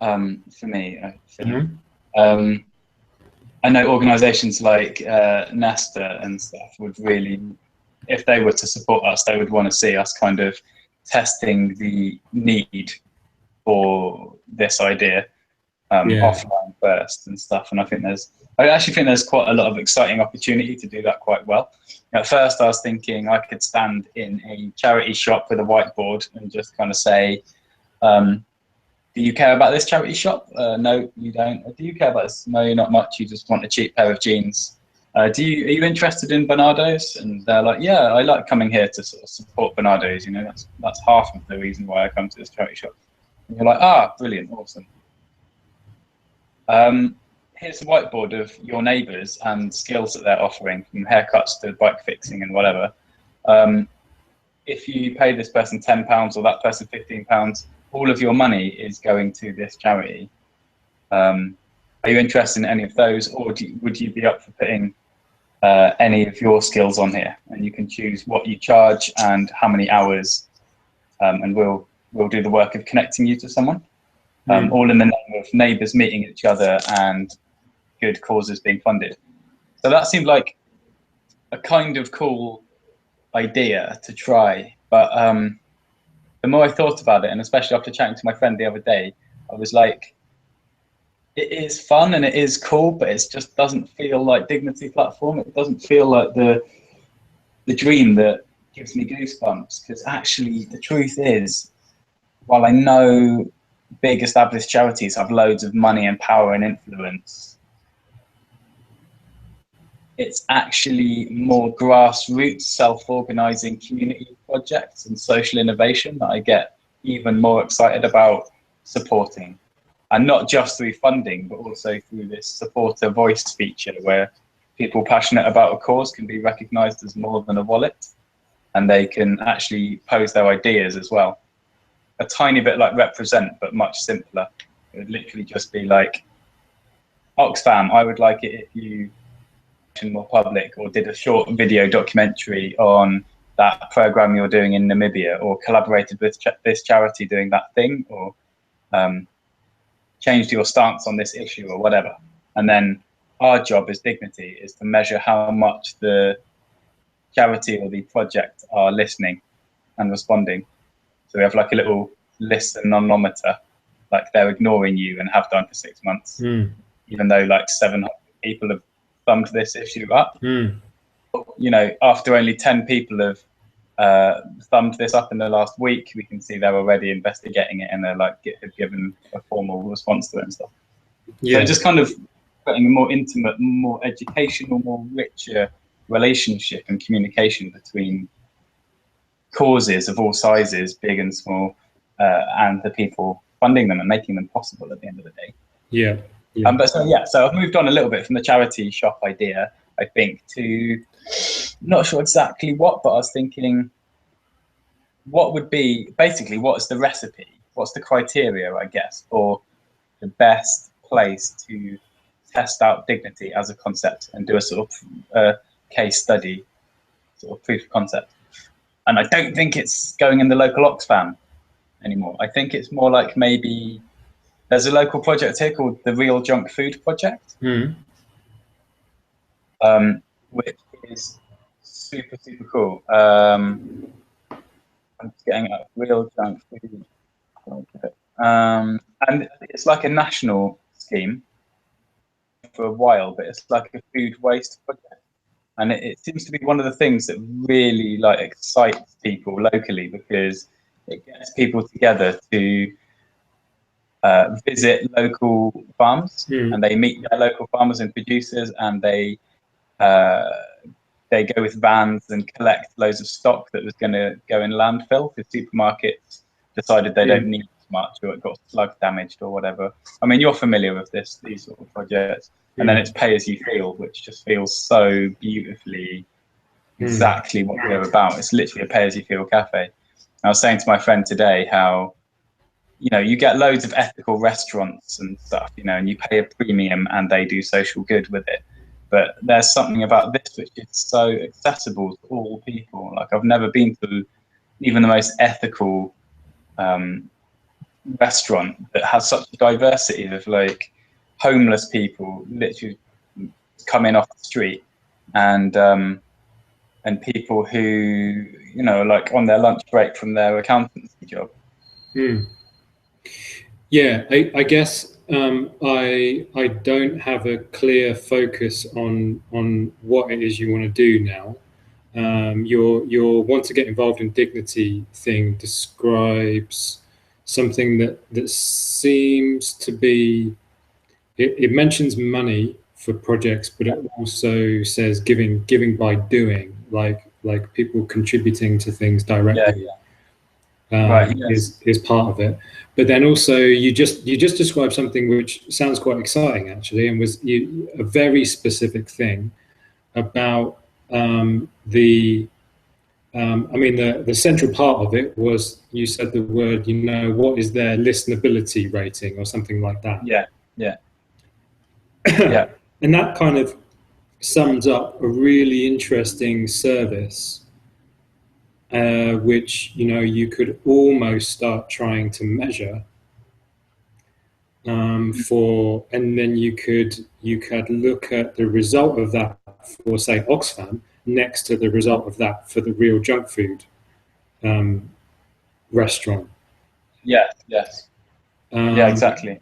Speaker 1: For me, I think. I know organisations like Nesta and stuff would really, if they were to support us, they would want to see us kind of testing the need for this idea offline first and stuff. And I actually think there's quite a lot of exciting opportunity to do that quite well. At first, I was thinking I could stand in a charity shop with a whiteboard and just kind of say, do you care about this charity shop? No, you don't. Do you care about this? No, not much. You just want a cheap pair of jeans. Are you interested in Bernardo's? And they're like, yeah, I like coming here to sort of support Bernardo's. You know, that's half of the reason why I come to this charity shop. And you're like, brilliant, awesome. Here's a whiteboard of your neighbours and skills that they're offering, from haircuts to bike fixing and whatever. If you pay this person £10 or that person £15, all of your money is going to this charity. Are you interested in any of those, or would you be up for putting any of your skills on here? And you can choose what you charge and how many hours, and we'll do the work of connecting you to someone. All in the name of neighbours meeting each other and good causes being funded. So that seemed like a kind of cool idea to try, but the more I thought about it, and especially after chatting to my friend the other day, I was like, it is fun and it is cool, but it just doesn't feel like Dignity platform. It doesn't feel like the dream that gives me goosebumps, because actually the truth is, while I know big established charities have loads of money and power and influence, it's actually more grassroots, self-organizing community projects and social innovation that I get even more excited about supporting. And not just through funding, but also through this supporter voice feature, where people passionate about a cause can be recognized as more than a wallet, and they can actually pose their ideas as well. A tiny bit like Represent, but much simpler. It would literally just be like, Oxfam, I would like it if you more public, or did a short video documentary on that program you're doing in Namibia, or collaborated with this charity doing that thing, or changed your stance on this issue, or whatever. And then our job as Dignity is to measure how much the charity or the project are listening and responding. So we have like a little listen-onometer, like they're ignoring you and have done for 6 months, even though like 700 people have thumbed this issue up. you know, after only 10 people have thumbed this up in the last week, we can see they're already investigating it and they're like have given a formal response to it and stuff.
Speaker 2: Yeah.
Speaker 1: So just kind of putting a more intimate, more educational, more richer relationship and communication between causes of all sizes, big and small, and the people funding them and making them possible at the end of the day.
Speaker 2: Yeah. Yeah.
Speaker 1: But so I've moved on a little bit from the charity shop idea, I think, to not sure exactly what, but I was thinking, what would be basically what's the recipe? What's the criteria, I guess, for the best place to test out dignity as a concept and do a sort of case study, sort of proof of concept? And I don't think it's going in the local Oxfam anymore. I think it's more like maybe there's a local project here called the Real Junk Food Project, which is super, super cool. I'm just getting up Real Junk Food. And it's like a national scheme for a while, but it's like a food waste project. And it seems to be one of the things that really like excites people locally, because it gets people together to visit local farms, and they meet their local farmers and producers, and they go with vans and collect loads of stock that was going to go in landfill because supermarkets decided they don't need as much, or it got slug damaged or whatever. I mean, you're familiar with these sort of projects. And then it's pay as you feel, which just feels so beautifully exactly what we're about. It's literally a pay as you feel cafe. I was saying to my friend today how, you know, you get loads of ethical restaurants and stuff, you know, and you pay a premium and they do social good with it. But there's something about this which is so accessible to all people. Like, I've never been to even the most ethical restaurant that has such a diversity of like homeless people literally coming off the street, and people who, you know, like on their lunch break from their accountancy job.
Speaker 2: Yeah, I guess I don't have a clear focus on what it is you want to do now. Your want to get involved in dignity thing describes something that seems to be, it mentions money for projects, but it also says giving by doing, like people contributing to things directly.
Speaker 1: Right, yes.
Speaker 2: is part of it. But then also you just described something which sounds quite exciting actually, and was a very specific thing about the central part of it was, you said the word, you know, what is their listenability rating or something like that.
Speaker 1: Yeah.
Speaker 2: And that kind of sums up a really interesting service, which, you know, you could almost start trying to measure and then you could look at the result of that for, say, Oxfam next to the result of that for the Real Junk Food restaurant.
Speaker 1: Yes. Yeah, exactly.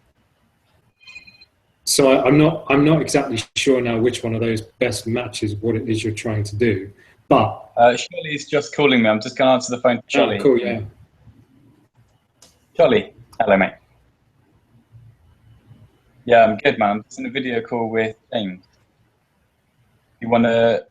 Speaker 2: So I'm not exactly sure now which one of those best matches what it is you're trying to do, but
Speaker 1: Charlie's just calling me. I'm just going to answer the phone to Charlie.
Speaker 2: Oh, cool, yeah.
Speaker 1: Charlie, hello, mate. Yeah, I'm good, man. I'm just in a video call with James. You want to?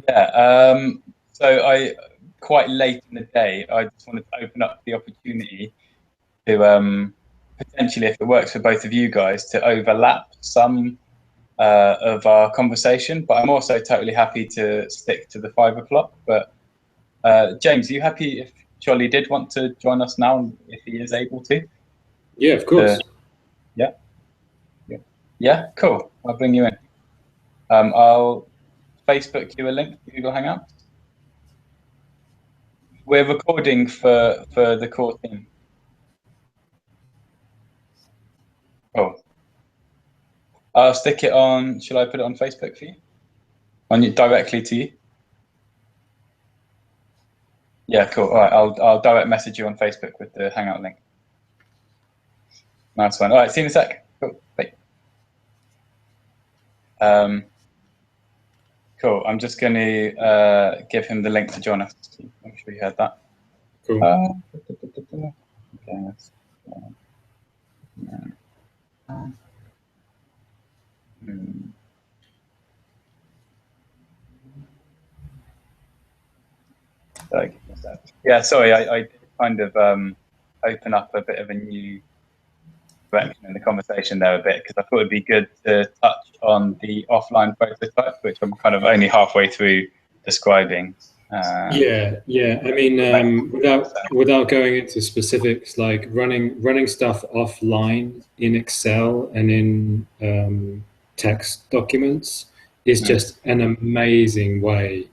Speaker 1: Yeah. So quite late in the day, I just wanted to open up the opportunity to potentially, if it works for both of you guys, to overlap some of our conversation. But I'm also totally happy to stick to the 5 o'clock. But James, are you happy if Charlie did want to join us now, if he is able to?
Speaker 2: Yeah, of course.
Speaker 1: Yeah, cool. I'll bring you in. I'll Facebook you a link to Google Hangouts. We're recording for the core team. Oh, I'll stick it on. Shall I put it on Facebook for you? Directly to you? Yeah, cool. All right, I'll direct message you on Facebook with the Hangout link. Nice one. All right, see you in a sec. Cool. Bye. Cool. I'm just going to give him the link to join us. Make sure you heard that.
Speaker 2: Cool.
Speaker 1: Okay, let's, yeah, sorry, I did kind of open up a bit of a new direction in the conversation there a bit, because I thought it'd be good to touch on the offline prototype, which I'm kind of only halfway through describing.
Speaker 2: Yeah. I mean, without going into specifics, like running stuff offline in Excel and in text documents is just an amazing way.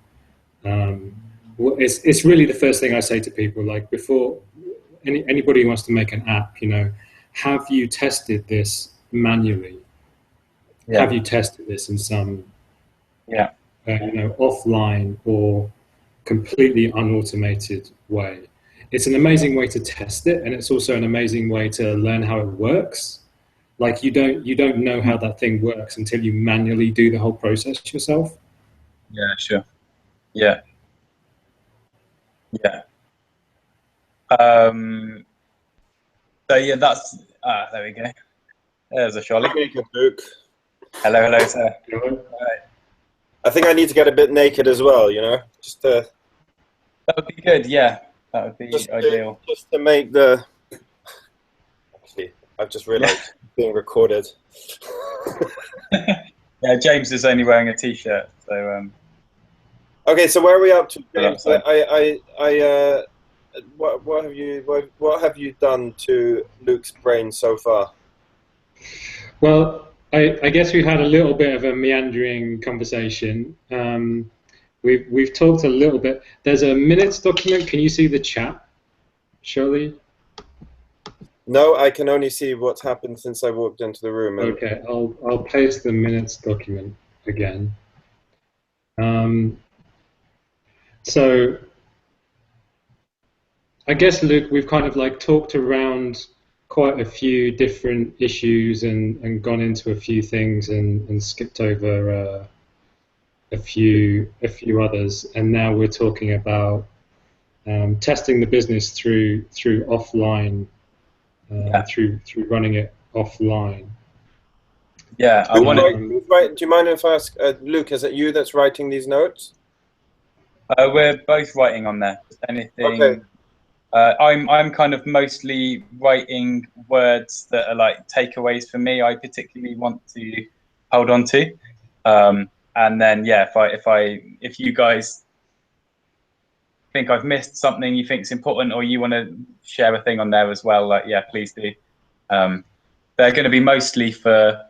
Speaker 2: It's really the first thing I say to people, like before anybody who wants to make an app, you know, have you tested this manually?
Speaker 1: Yeah.
Speaker 2: Have you tested this in some,
Speaker 1: you
Speaker 2: know, offline or completely unautomated way? It's an amazing way to test it, and it's also an amazing way to learn how it works. Like you don't know how that thing works until you manually do the whole process yourself.
Speaker 1: Yeah, sure. Yeah. So yeah, that's there we go. There's a Charlie.
Speaker 4: Naked, Luke.
Speaker 1: Hello, sir.
Speaker 4: I think I need to get a bit naked as well, you know, just to.
Speaker 1: That would be good. Yeah, that would be ideal.
Speaker 4: Just to make the. Actually, I've just realised it's being recorded.
Speaker 1: Yeah, James is only wearing a t-shirt, so.
Speaker 4: Okay, so where are we up to, James? What have you done to Luke's brain so far?
Speaker 2: Well, I guess we've had a little bit of a meandering conversation. We've talked a little bit. There's a minutes document. Can you see the chat, Shirley?
Speaker 4: No, I can only see what's happened since I walked into the room.
Speaker 2: Okay, I'll paste the minutes document again. So I guess, Luke, we've kind of like talked around quite a few different issues and gone into a few things and skipped over a few others, and now we're talking about testing the business through offline, through running it offline.
Speaker 1: Yeah, I want to.
Speaker 4: Do you mind if I ask, Luke? Is it you that's writing these notes?
Speaker 1: We're both writing on there. Just anything.
Speaker 4: Okay.
Speaker 1: I'm kind of mostly writing words that are like takeaways for me. I particularly want to hold on to, and then yeah, if you guys think I've missed something you think's important, or you want to share a thing on there as well, like yeah, please do. They're going to be mostly for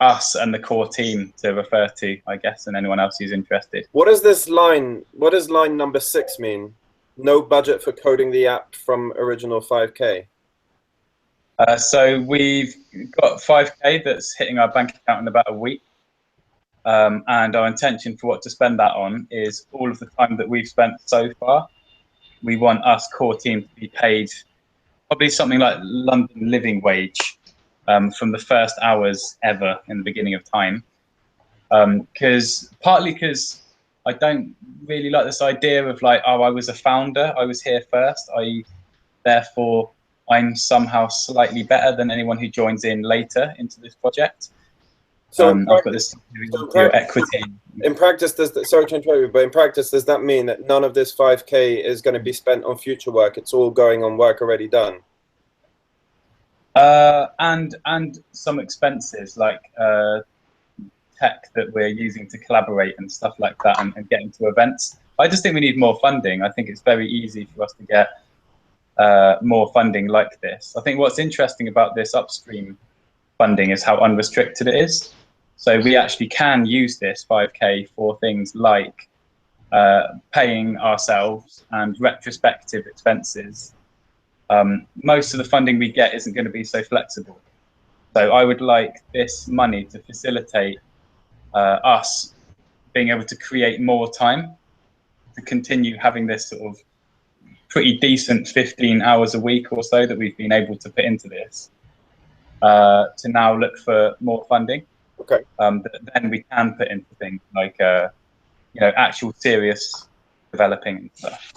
Speaker 1: us and the core team to refer to, I guess, and anyone else who's interested.
Speaker 4: What is this line? What does line number 6 mean? No budget for coding the app from original 5K.
Speaker 1: So we've got 5K that's hitting our bank account in about a week. And our intention for what to spend that on is all of the time that we've spent so far. We want us core team to be paid probably something like London living wage from the first hours ever in the beginning of time. Partly because I don't really like this idea of like, oh, I was a founder, I was here first, therefore I'm somehow slightly better than anyone who joins in later into this project.
Speaker 4: So
Speaker 1: I've got this equity.
Speaker 4: In practice, sorry to interrupt you, but in practice, does that mean that none of this 5K is going to be spent on future work? It's all going on work already done.
Speaker 1: And some expenses like tech that we're using to collaborate and stuff like that, and getting to events. I just think we need more funding. I think it's very easy for us to get more funding like this. I think what's interesting about this upstream funding is how unrestricted it is. So we actually can use this 5K for things like paying ourselves and retrospective expenses. Most of the funding we get isn't going to be so flexible. So I would like this money to facilitate us being able to create more time to continue having this sort of pretty decent 15 hours a week or so that we've been able to put into this. to now look for more funding.
Speaker 4: Okay.
Speaker 1: That then we can put into things like actual serious developing and stuff.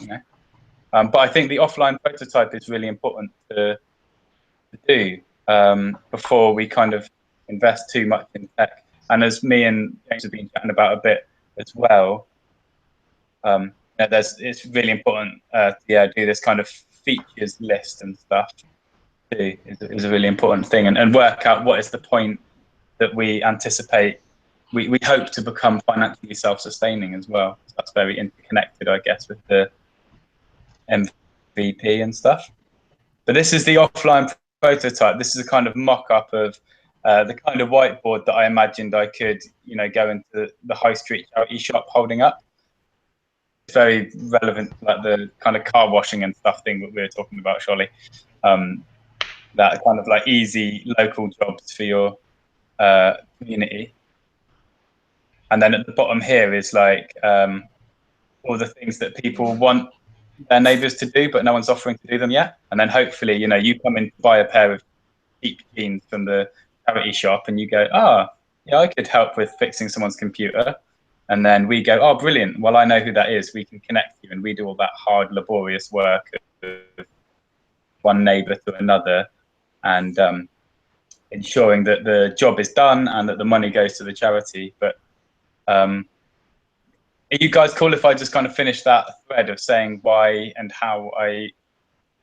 Speaker 1: But I think the offline prototype is really important to do before we kind of invest too much in tech. And as me and James have been chatting about a bit as well, it's really important to do this kind of features list and stuff too is a really important thing, and work out what is the point that we anticipate we hope to become financially self-sustaining as well. That's very interconnected, I guess, with the MVP and stuff. But this is the offline prototype. This is a kind of mock-up of the kind of whiteboard that I imagined I could, go into the high street charity shop holding up. It's very relevant, like the kind of car washing and stuff thing that we were talking about, surely. That kind of like easy local jobs for your community. And then at the bottom here is like all the things that people want their neighbours to do, but no one's offering to do them yet. And then hopefully, you come in to buy a pair of cheap jeans from the charity shop and you go, I could help with fixing someone's computer. And then we go, oh, brilliant. Well, I know who that is. We can connect you. And we do all that hard, laborious work of one neighbour to another and ensuring that the job is done and that the money goes to the charity. But are you guys cool if I just kind of finish that thread of saying why and how I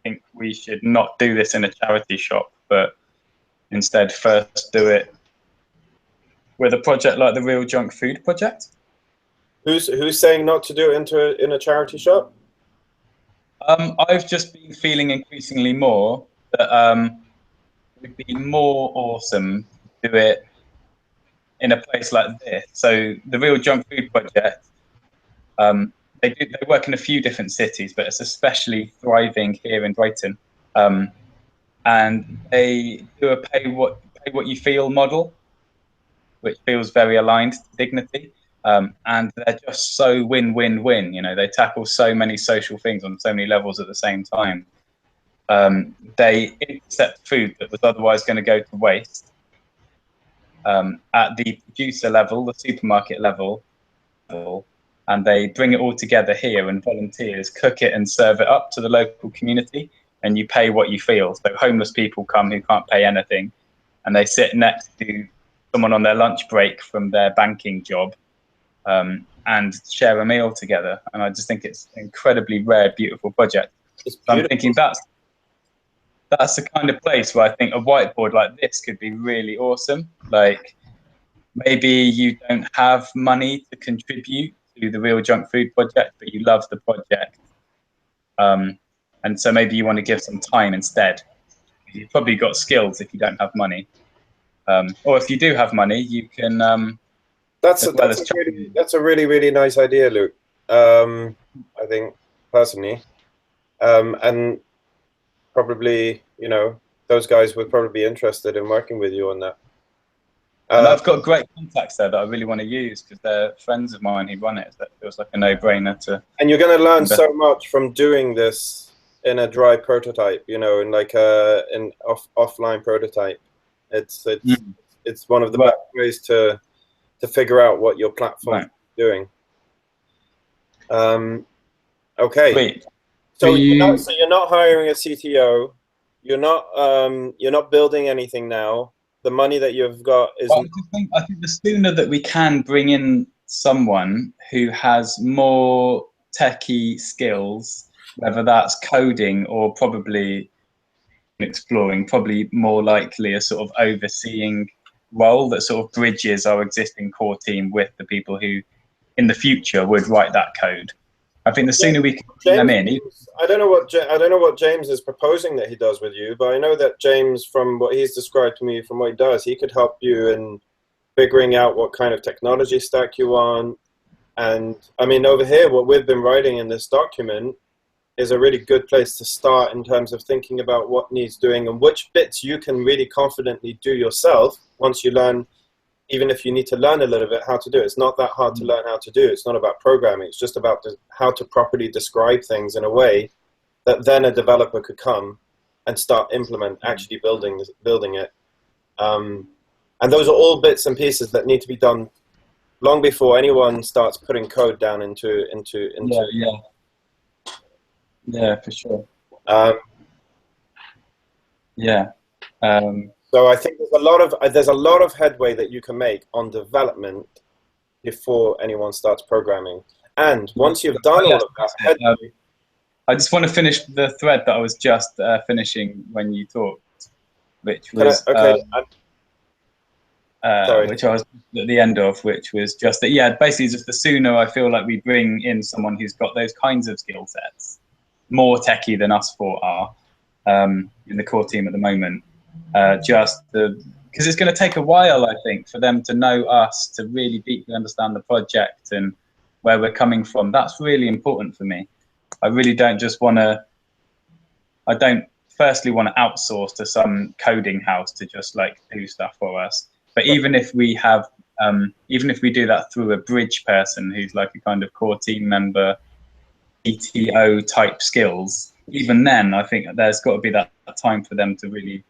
Speaker 1: think we should not do this in a charity shop, but instead first do it with a project like the Real Junk Food Project?
Speaker 4: Who's saying not to do it in a charity shop?
Speaker 1: I've just been feeling increasingly more that it would be more awesome to do it in a place like this. So the Real Junk Food Project, they work in a few different cities, but it's especially thriving here in Brighton. And they do a pay what you feel model, which feels very aligned to dignity. And they're just so win-win-win. They tackle so many social things on so many levels at the same time. They intercept food that was otherwise going to go to waste at the producer level, the supermarket level, and they bring it all together here, and volunteers cook it and serve it up to the local community, and you pay what you feel. So homeless people come who can't pay anything, and they sit next to someone on their lunch break from their banking job and share a meal together. And I just think it's an incredibly rare, beautiful project. So I'm thinking that's the kind of place where I think a whiteboard like this could be really awesome. Like maybe you don't have money to contribute to the Real Junk Food Project, but you love the project. And so maybe you want to give some time instead. You've probably got skills if you don't have money. Or if you do have money, you can...
Speaker 4: That's a really, really nice idea, Luke. I think, personally. And probably, those guys would probably be interested in working with you on that.
Speaker 1: And I've got great contacts there that I really want to use because they're friends of mine who run it. So it feels like a no-brainer to... And
Speaker 4: you're going to learn so much from doing this in a dry prototype, in like an offline prototype. It's one of the best ways to figure out what your platform is doing. Okay.
Speaker 1: Sweet.
Speaker 4: So you're not hiring a CTO. You're not building anything now. The money that you've got is...
Speaker 1: Well, I think the sooner that we can bring in someone who has more techie skills, whether that's coding or probably exploring, probably more likely a sort of overseeing role that sort of bridges our existing core team with the people who in the future would write that code. I think the sooner we can bring them in...
Speaker 4: I don't know what James is proposing that he does with you, but I know that James, from what he's described to me, from what he does, he could help you in figuring out what kind of technology stack you want. And I mean, over here, what we've been writing in this document is a really good place to start in terms of thinking about what needs doing and which bits you can really confidently do yourself once you learn. Even if you need to learn a little bit how to do it, it's not that hard to learn how to do. It's not about programming. It's just about how to properly describe things in a way that then a developer could come and start actually building it. And those are all bits and pieces that need to be done long before anyone starts putting code down into.
Speaker 1: Yeah, for sure.
Speaker 4: So I think there's a lot of headway that you can make on development before anyone starts programming. And once you've done all of that,
Speaker 1: I just want to finish the thread that I was just finishing when you talked, which was which I was at the end of, which was just that, yeah, basically just the sooner I feel like we bring in someone who's got those kinds of skill sets, more techie than us four are in the core team at the moment, because it's going to take a while, I think, for them to know us, to really deeply understand the project and where we're coming from. That's really important for me. I really don't just want to, I don't firstly want to outsource to some coding house to just like do stuff for us. But even if we have, even if we do that through a bridge person who's like a kind of core team member, ETO type skills, even then I think there's got to be that time for them to really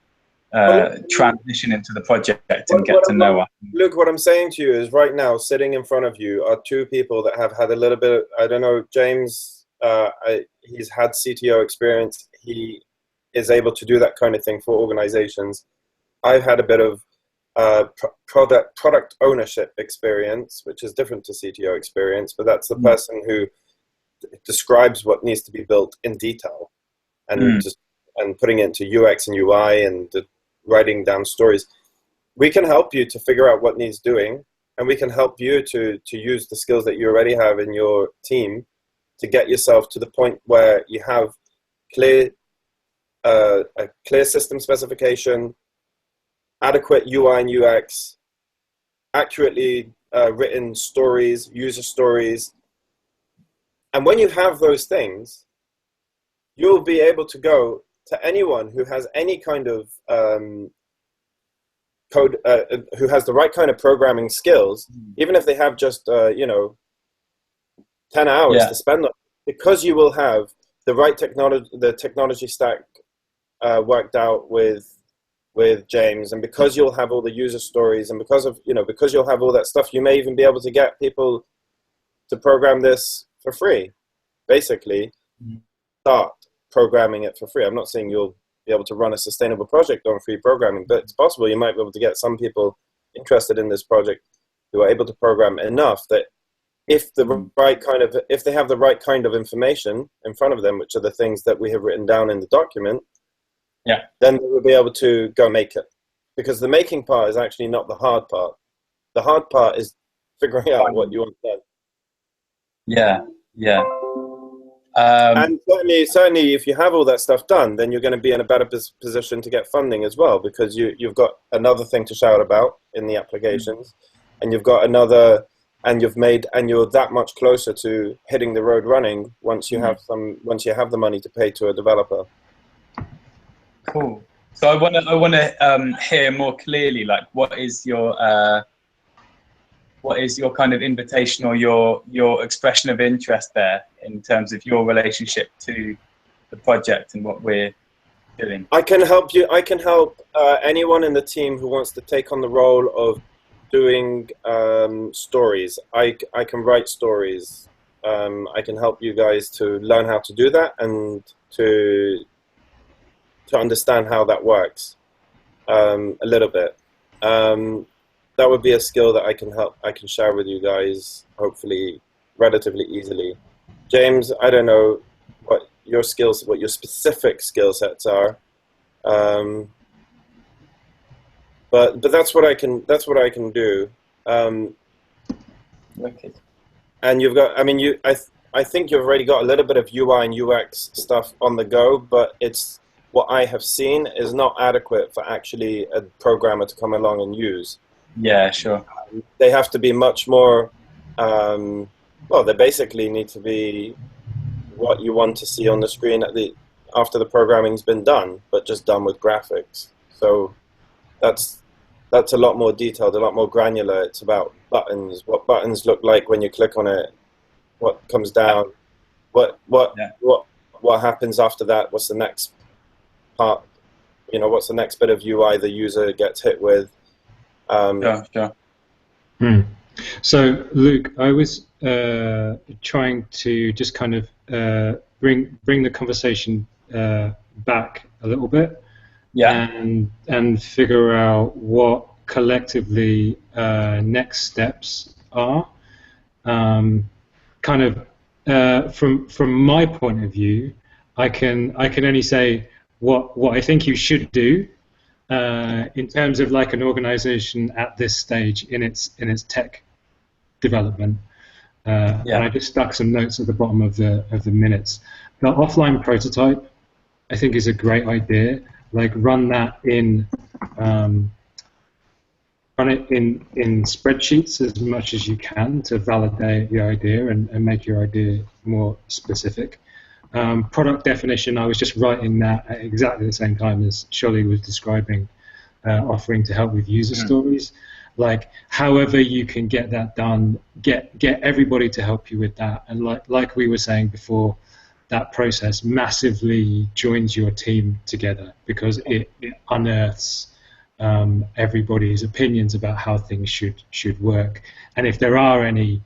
Speaker 1: transition into the project and get to know us.
Speaker 4: Look, what I'm saying to you is right now, sitting in front of you are two people that have had a little bit of, I don't know, James, he's had CTO experience. He is able to do that kind of thing for organizations. I've had a bit of product ownership experience, which is different to CTO experience, but that's the person who describes what needs to be built in detail and putting it into UX and UI and writing down stories. We can help you to figure out what needs doing, and we can help you to use the skills that you already have in your team to get yourself to the point where you have a clear system specification, adequate UI and UX, accurately written stories, user stories. And when you have those things, you'll be able to go to anyone who has any kind of code, who has the right kind of programming skills, even if they have just, 10 hours to spend on it, because you will have the right technology stack worked out with James, and because you'll have all the user stories, and because you'll have all that stuff, you may even be able to get people to program this for free. Basically, start programming it for free. I'm not saying you'll be able to run a sustainable project on free programming, but it's possible you might be able to get some people interested in this project who are able to program enough that if they have the right kind of information in front of them, which are the things that we have written down in the document, then they will be able to go make it. Because the making part is actually not the hard part. The hard part is figuring out what you want done. And certainly, if you have all that stuff done, then you're going to be in a better position to get funding as well, because you've got another thing to shout about in the applications, and you've got another, and you're that much closer to hitting the road running once you have the money to pay to a developer.
Speaker 1: Cool. So I want to hear more clearly, like, what is your kind of invitation or your expression of interest there in terms of your relationship to the project and what we're doing?
Speaker 4: I can help you. I can help anyone in the team who wants to take on the role of doing stories. I can write stories. I can help you guys to learn how to do that and to understand how that works a little bit. That would be a skill that I can share with you guys, hopefully relatively easily. James, I don't know what your specific skill sets are, but that's what I can do.
Speaker 1: Okay.
Speaker 4: And you've got, I think you've already got a little bit of UI and UX stuff on the go, but what I have seen is not adequate for actually a programmer to come along and use.
Speaker 1: Yeah, sure.
Speaker 4: They have to be much more, they basically need to be what you want to see on the screen after the programming's been done, but just done with graphics. So that's a lot more detailed, a lot more granular. It's about buttons, what buttons look like when you click on it, what comes down, what happens after that, what's the next part you know, what's the next bit of UI the user gets hit with.
Speaker 1: Sure.
Speaker 2: So, Luke, I was trying to just kind of bring the conversation back a little bit, and figure out what collectively next steps are. Kind of from my point of view, I can only say what I think you should do. In terms of like an organization at this stage in its tech development, and I just stuck some notes at the bottom of the minutes. The offline prototype, I think, is a great idea. Like run that in spreadsheets as much as you can to validate the idea and make your idea more specific. Product definition, I was just writing that at exactly the same time as Sholly was describing offering to help with user stories. Like, however you can get that done, get everybody to help you with that. And like we were saying before, that process massively joins your team together because it unearths everybody's opinions about how things should work. And if there are any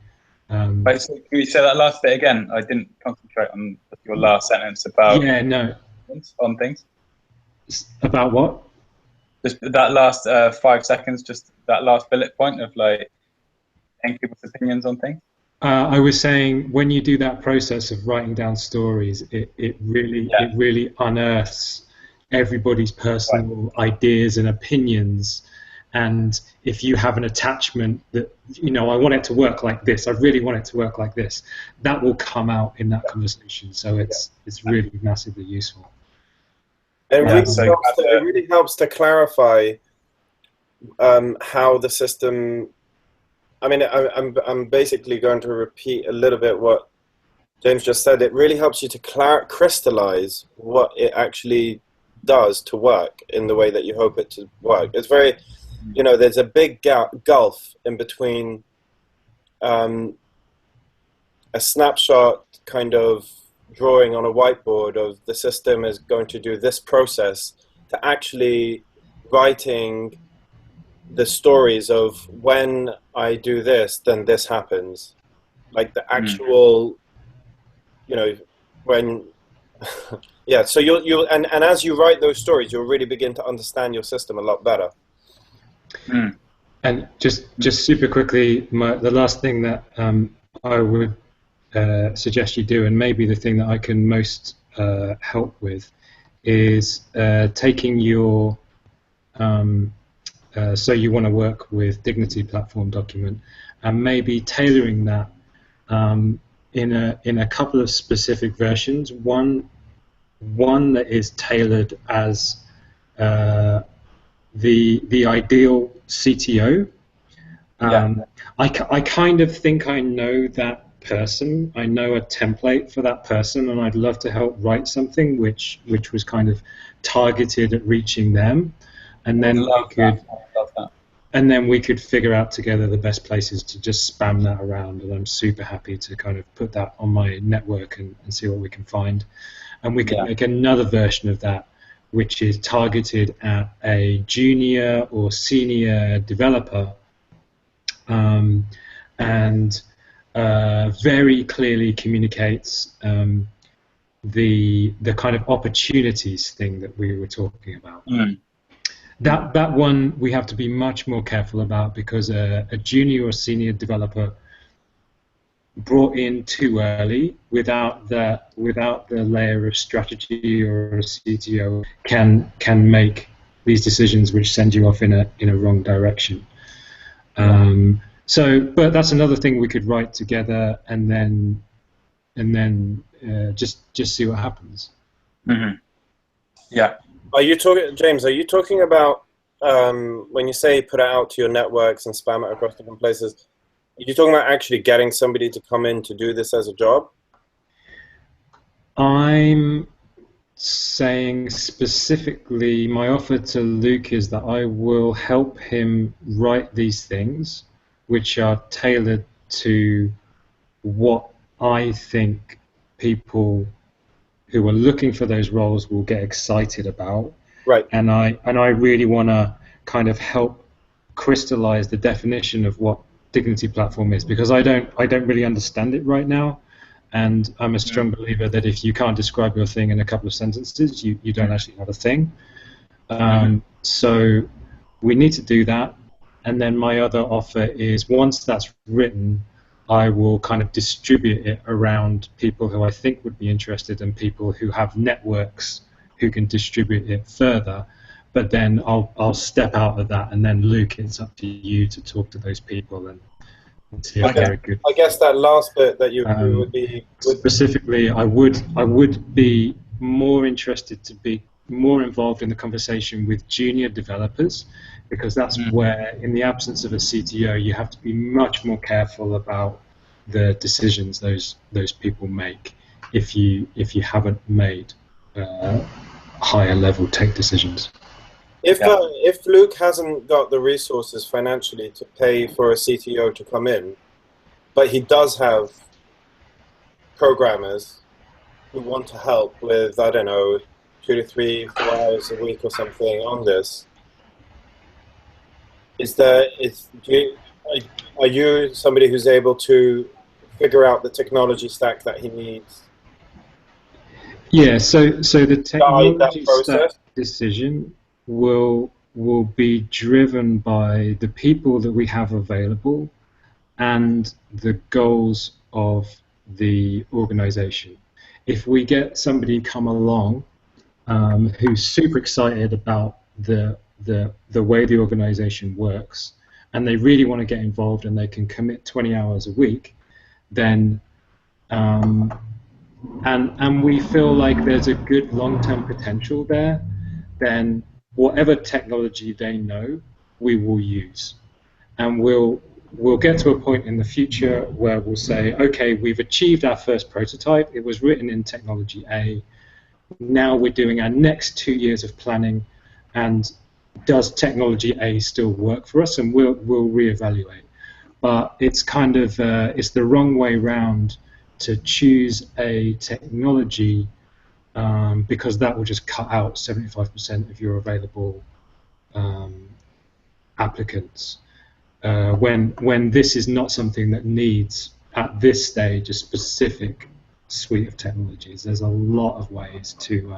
Speaker 1: Wait, so can you say that last bit again? I didn't concentrate on your last sentence about on things.
Speaker 2: About what?
Speaker 1: Just that last 5 seconds, just that last bullet point of like getting people's opinions on things.
Speaker 2: I was saying when you do that process of writing down stories, it really unearths everybody's personal ideas and opinions. And if you have an attachment that, you know, I want it to work like this, I really want it to work like this, that will come out in that conversation. So it's really massively useful.
Speaker 4: It really helps to clarify how the system. I mean, I'm basically going to repeat a little bit what James just said. It really helps you to crystallize what it actually does to work in the way that you hope it to work. It's very, you know, there's a big gulf in between a snapshot kind of drawing on a whiteboard of the system is going to do this process to actually writing the stories of when I do this, then this happens. Like the actual, you know, when, yeah, so you'll and as you write those stories, you'll really begin to understand your system a lot better.
Speaker 2: And just super quickly, the last thing that I would suggest you do, and maybe the thing that I can most help with, is taking your so you want to work with Dignity platform document, and maybe tailoring that in a couple of specific versions. One that is tailored as the ideal CTO. I kind of think I know that person. I know a template for that person, and I'd love to help write something which was kind of targeted at reaching them, and then we could figure out together the best places to just spam that around. And I'm super happy to kind of put that on my network and see what we can find. And we can make another version of that which is targeted at a junior or senior developer, and very clearly communicates the kind of opportunities thing that we were talking about. That one we have to be much more careful about, because a junior or senior developer brought in too early without the layer of strategy or a CTO can make these decisions which send you off in a wrong direction. But that's another thing we could write together and then just see what happens.
Speaker 1: Yeah.
Speaker 4: Are you talking, James? Are you talking about when you say put it out to your networks and spam it across different places? Are you talking about actually getting somebody to come in to do this as a job?
Speaker 2: I'm saying specifically, my offer to Luke is that I will help him write these things, which are tailored to what I think people who are looking for those roles will get excited about,
Speaker 4: Right.
Speaker 2: And I really want to kind of help crystallize the definition of what Dignity Platform is, because I don't really understand it right now. And I'm a strong believer that if you can't describe your thing in a couple of sentences, you don't actually have a thing. So we need to do that. And then my other offer is, once that's written, I will kind of distribute it around people who I think would be interested and people who have networks who can distribute it further. But then I'll step out of that, and then Luke, it's up to you to talk to those people and see if they're a good.
Speaker 4: I guess that last bit that you would be
Speaker 2: specifically, I would be more interested to be more involved in the conversation with junior developers, because that's where, in the absence of a CTO, you have to be much more careful about the decisions those people make if you haven't made higher level tech decisions.
Speaker 4: If Luke hasn't got the resources financially to pay for a CTO to come in, but he does have programmers who want to help with, I don't know, 2 to 3, 4 hours a week or something on this, are you somebody who's able to figure out the technology stack that he needs?
Speaker 2: Yeah, so the technology stack decision will be driven by the people that we have available and the goals of the organization. If we get somebody come along who's super excited about the way the organization works, and they really want to get involved and they can commit 20 hours a week, then and we feel like there's a good long-term potential there, then whatever technology they know, we will use. And we'll get to a point in the future where we'll say, okay, we've achieved our first prototype. It was written in technology A. Now we're doing our next 2 years of planning, and does technology A still work for us? And we'll reevaluate. But it's kind of it's the wrong way round to choose a technology because that will just cut out 75% of your available applicants. When this is not something that needs, at this stage, a specific suite of technologies. There's a lot of ways to,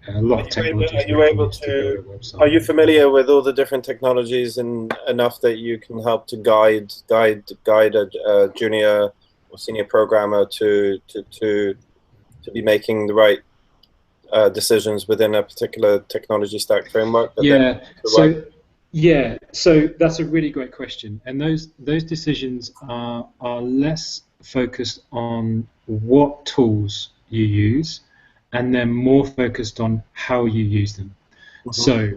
Speaker 2: a lot of technologies.
Speaker 4: Are you familiar with all the different technologies and enough that you can help to guide a junior or senior programmer to be making the right decisions within a particular technology stack framework?
Speaker 2: So that's a really great question, and those decisions are less focused on what tools you use, and they're more focused on how you use them. So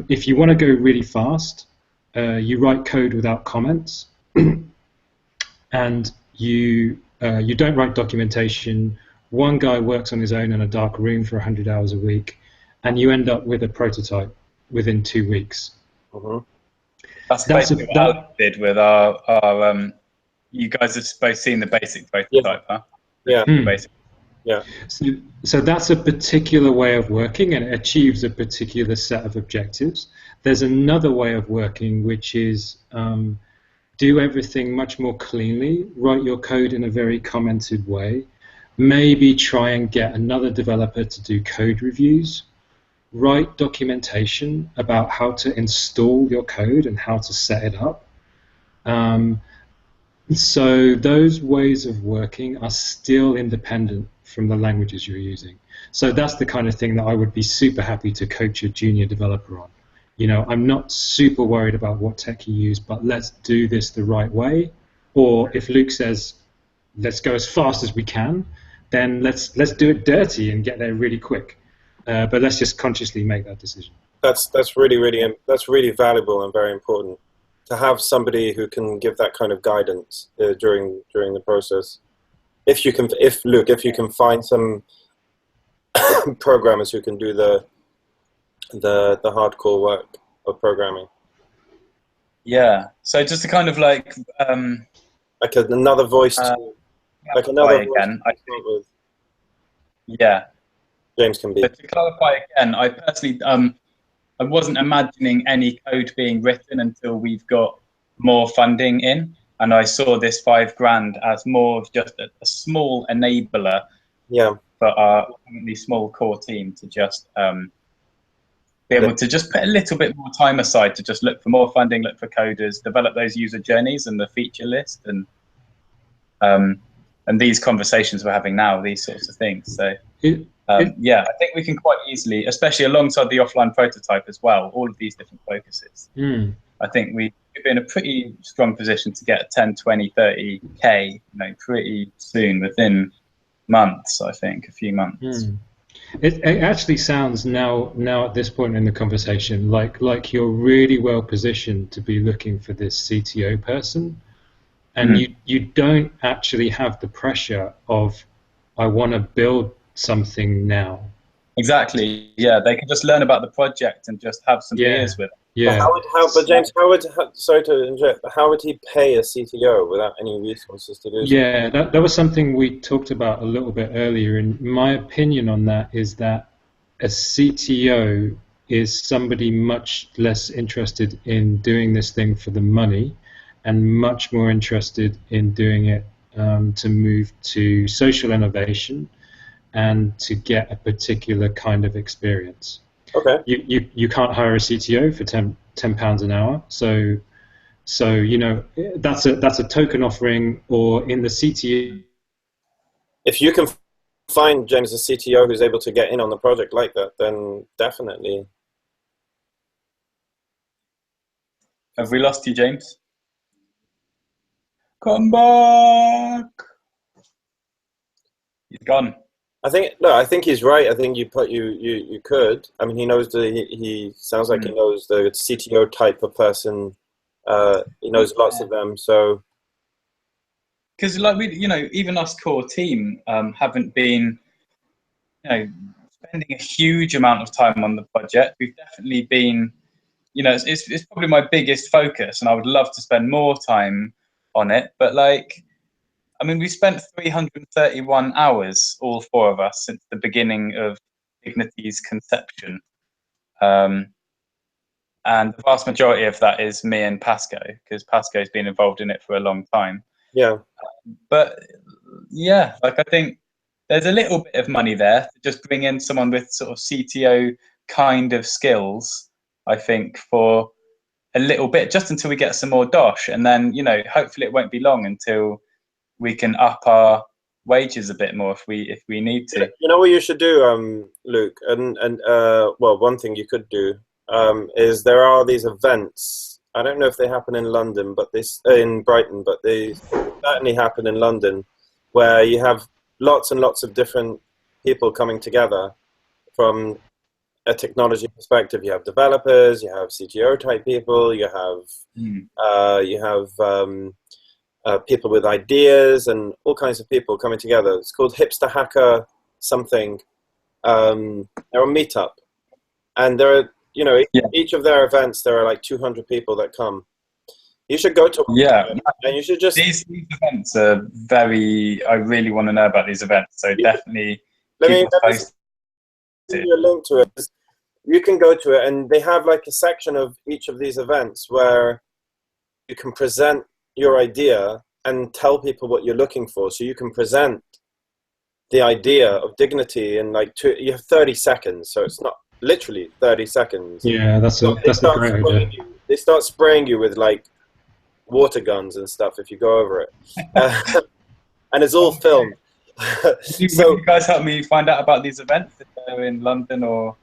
Speaker 2: if you want to go really fast, you write code without comments, and you don't write documentation. One guy works on his own in a dark room for 100 hours a week, and you end up with a prototype within 2 weeks.
Speaker 1: That's basically what I did with our you guys have both seen the basic prototype, huh?
Speaker 4: Yeah.
Speaker 1: Basic.
Speaker 4: Yeah.
Speaker 2: So that's a particular way of working, and it achieves a particular set of objectives. There's another way of working, which is do everything much more cleanly, write your code in a very commented way, maybe try and get another developer to do code reviews, write documentation about how to install your code and how to set it up. So those ways of working are still independent from the languages you're using. So that's the kind of thing that I would be super happy to coach a junior developer on. You know, I'm not super worried about what tech you use, but let's do this the right way. Or if Luke says, let's go as fast as we can, then let's do it dirty and get there really quick. But let's just consciously make that decision.
Speaker 4: That's really valuable and very important to have somebody who can give that kind of guidance during the process. If you can find some programmers who can do the hardcore work of programming.
Speaker 1: Yeah. So just to kind of like
Speaker 4: another voice, like another voice
Speaker 1: again. Yeah.
Speaker 4: James can be.
Speaker 1: But to clarify again, I personally, I wasn't imagining any code being written until we've got more funding in, and I saw this $5,000 as more of just a small enabler
Speaker 4: Yeah.
Speaker 1: for our currently small core team to just be able to just put a little bit more time aside to just look for more funding, look for coders, develop those user journeys and the feature list, and these conversations we're having now, these sorts of things. So yeah, I think we can quite easily, especially alongside the offline prototype as well, all of these different focuses. I think we'd be in a pretty strong position to get 10, 20, 30K, pretty soon, within months, I think, a few months.
Speaker 2: It actually sounds now at this point in the conversation like you're really well positioned to be looking for this CTO person, and you don't actually have the pressure of, I want to build something now.
Speaker 1: Exactly. Yeah, they can just learn about the project and just have some beers with it.
Speaker 2: Yeah.
Speaker 4: But James, sorry to interrupt, but how would he pay a CTO without any resources to do so?
Speaker 2: Yeah, that was something we talked about a little bit earlier, and my opinion on that is that a CTO is somebody much less interested in doing this thing for the money and much more interested in doing it to move to social innovation and to get a particular kind of experience.
Speaker 4: Okay.
Speaker 2: You can't hire a CTO for £10 an hour, so that's a token offering, or in the CTO.
Speaker 4: If you can find James a CTO who's able to get in on the project like that, then definitely.
Speaker 1: Have we lost you, James? Come back. He's gone.
Speaker 4: I think he's right. I think you could. I mean, he knows he sounds like he knows the CTO type of person. He knows lots of them. So,
Speaker 1: because even us core team haven't been, spending a huge amount of time on the project. We've definitely been, it's probably my biggest focus, and I would love to spend more time on it. But we spent 331 hours, all four of us, since the beginning of Dignity's conception. And the vast majority of that is me and Pasco, because Pasco's been involved in it for a long time.
Speaker 4: Yeah.
Speaker 1: But yeah, I think there's a little bit of money there to just bring in someone with sort of CTO kind of skills, I think, for a little bit, just until we get some more dosh. And then, hopefully it won't be long until we can up our wages a bit more if we need to.
Speaker 4: You know what you should do, Luke, and well, one thing you could do is there are these events. I don't know if they happen in London, but in Brighton, but they certainly happen in London, where you have lots and lots of different people coming together from a technology perspective. You have developers, you have CTO type people, you have people with ideas, and all kinds of people coming together. It's called Hipster Hacker something. They're a meetup, and there are, each of their events, there are like 200 people that come. You should go to one, and you should just.
Speaker 1: These events are I really want to know about these events, so definitely.
Speaker 4: Let me send you a link to it. You can go to it, and they have like a section of each of these events where you can present your idea and tell people what you're looking for. So you can present the idea of Dignity in you have 30 seconds. So it's not literally 30 seconds.
Speaker 2: Yeah, that's a great idea.
Speaker 4: They start spraying you with like water guns and stuff if you go over it. And it's all filmed.
Speaker 1: So you guys help me find out about these events if they're in London or...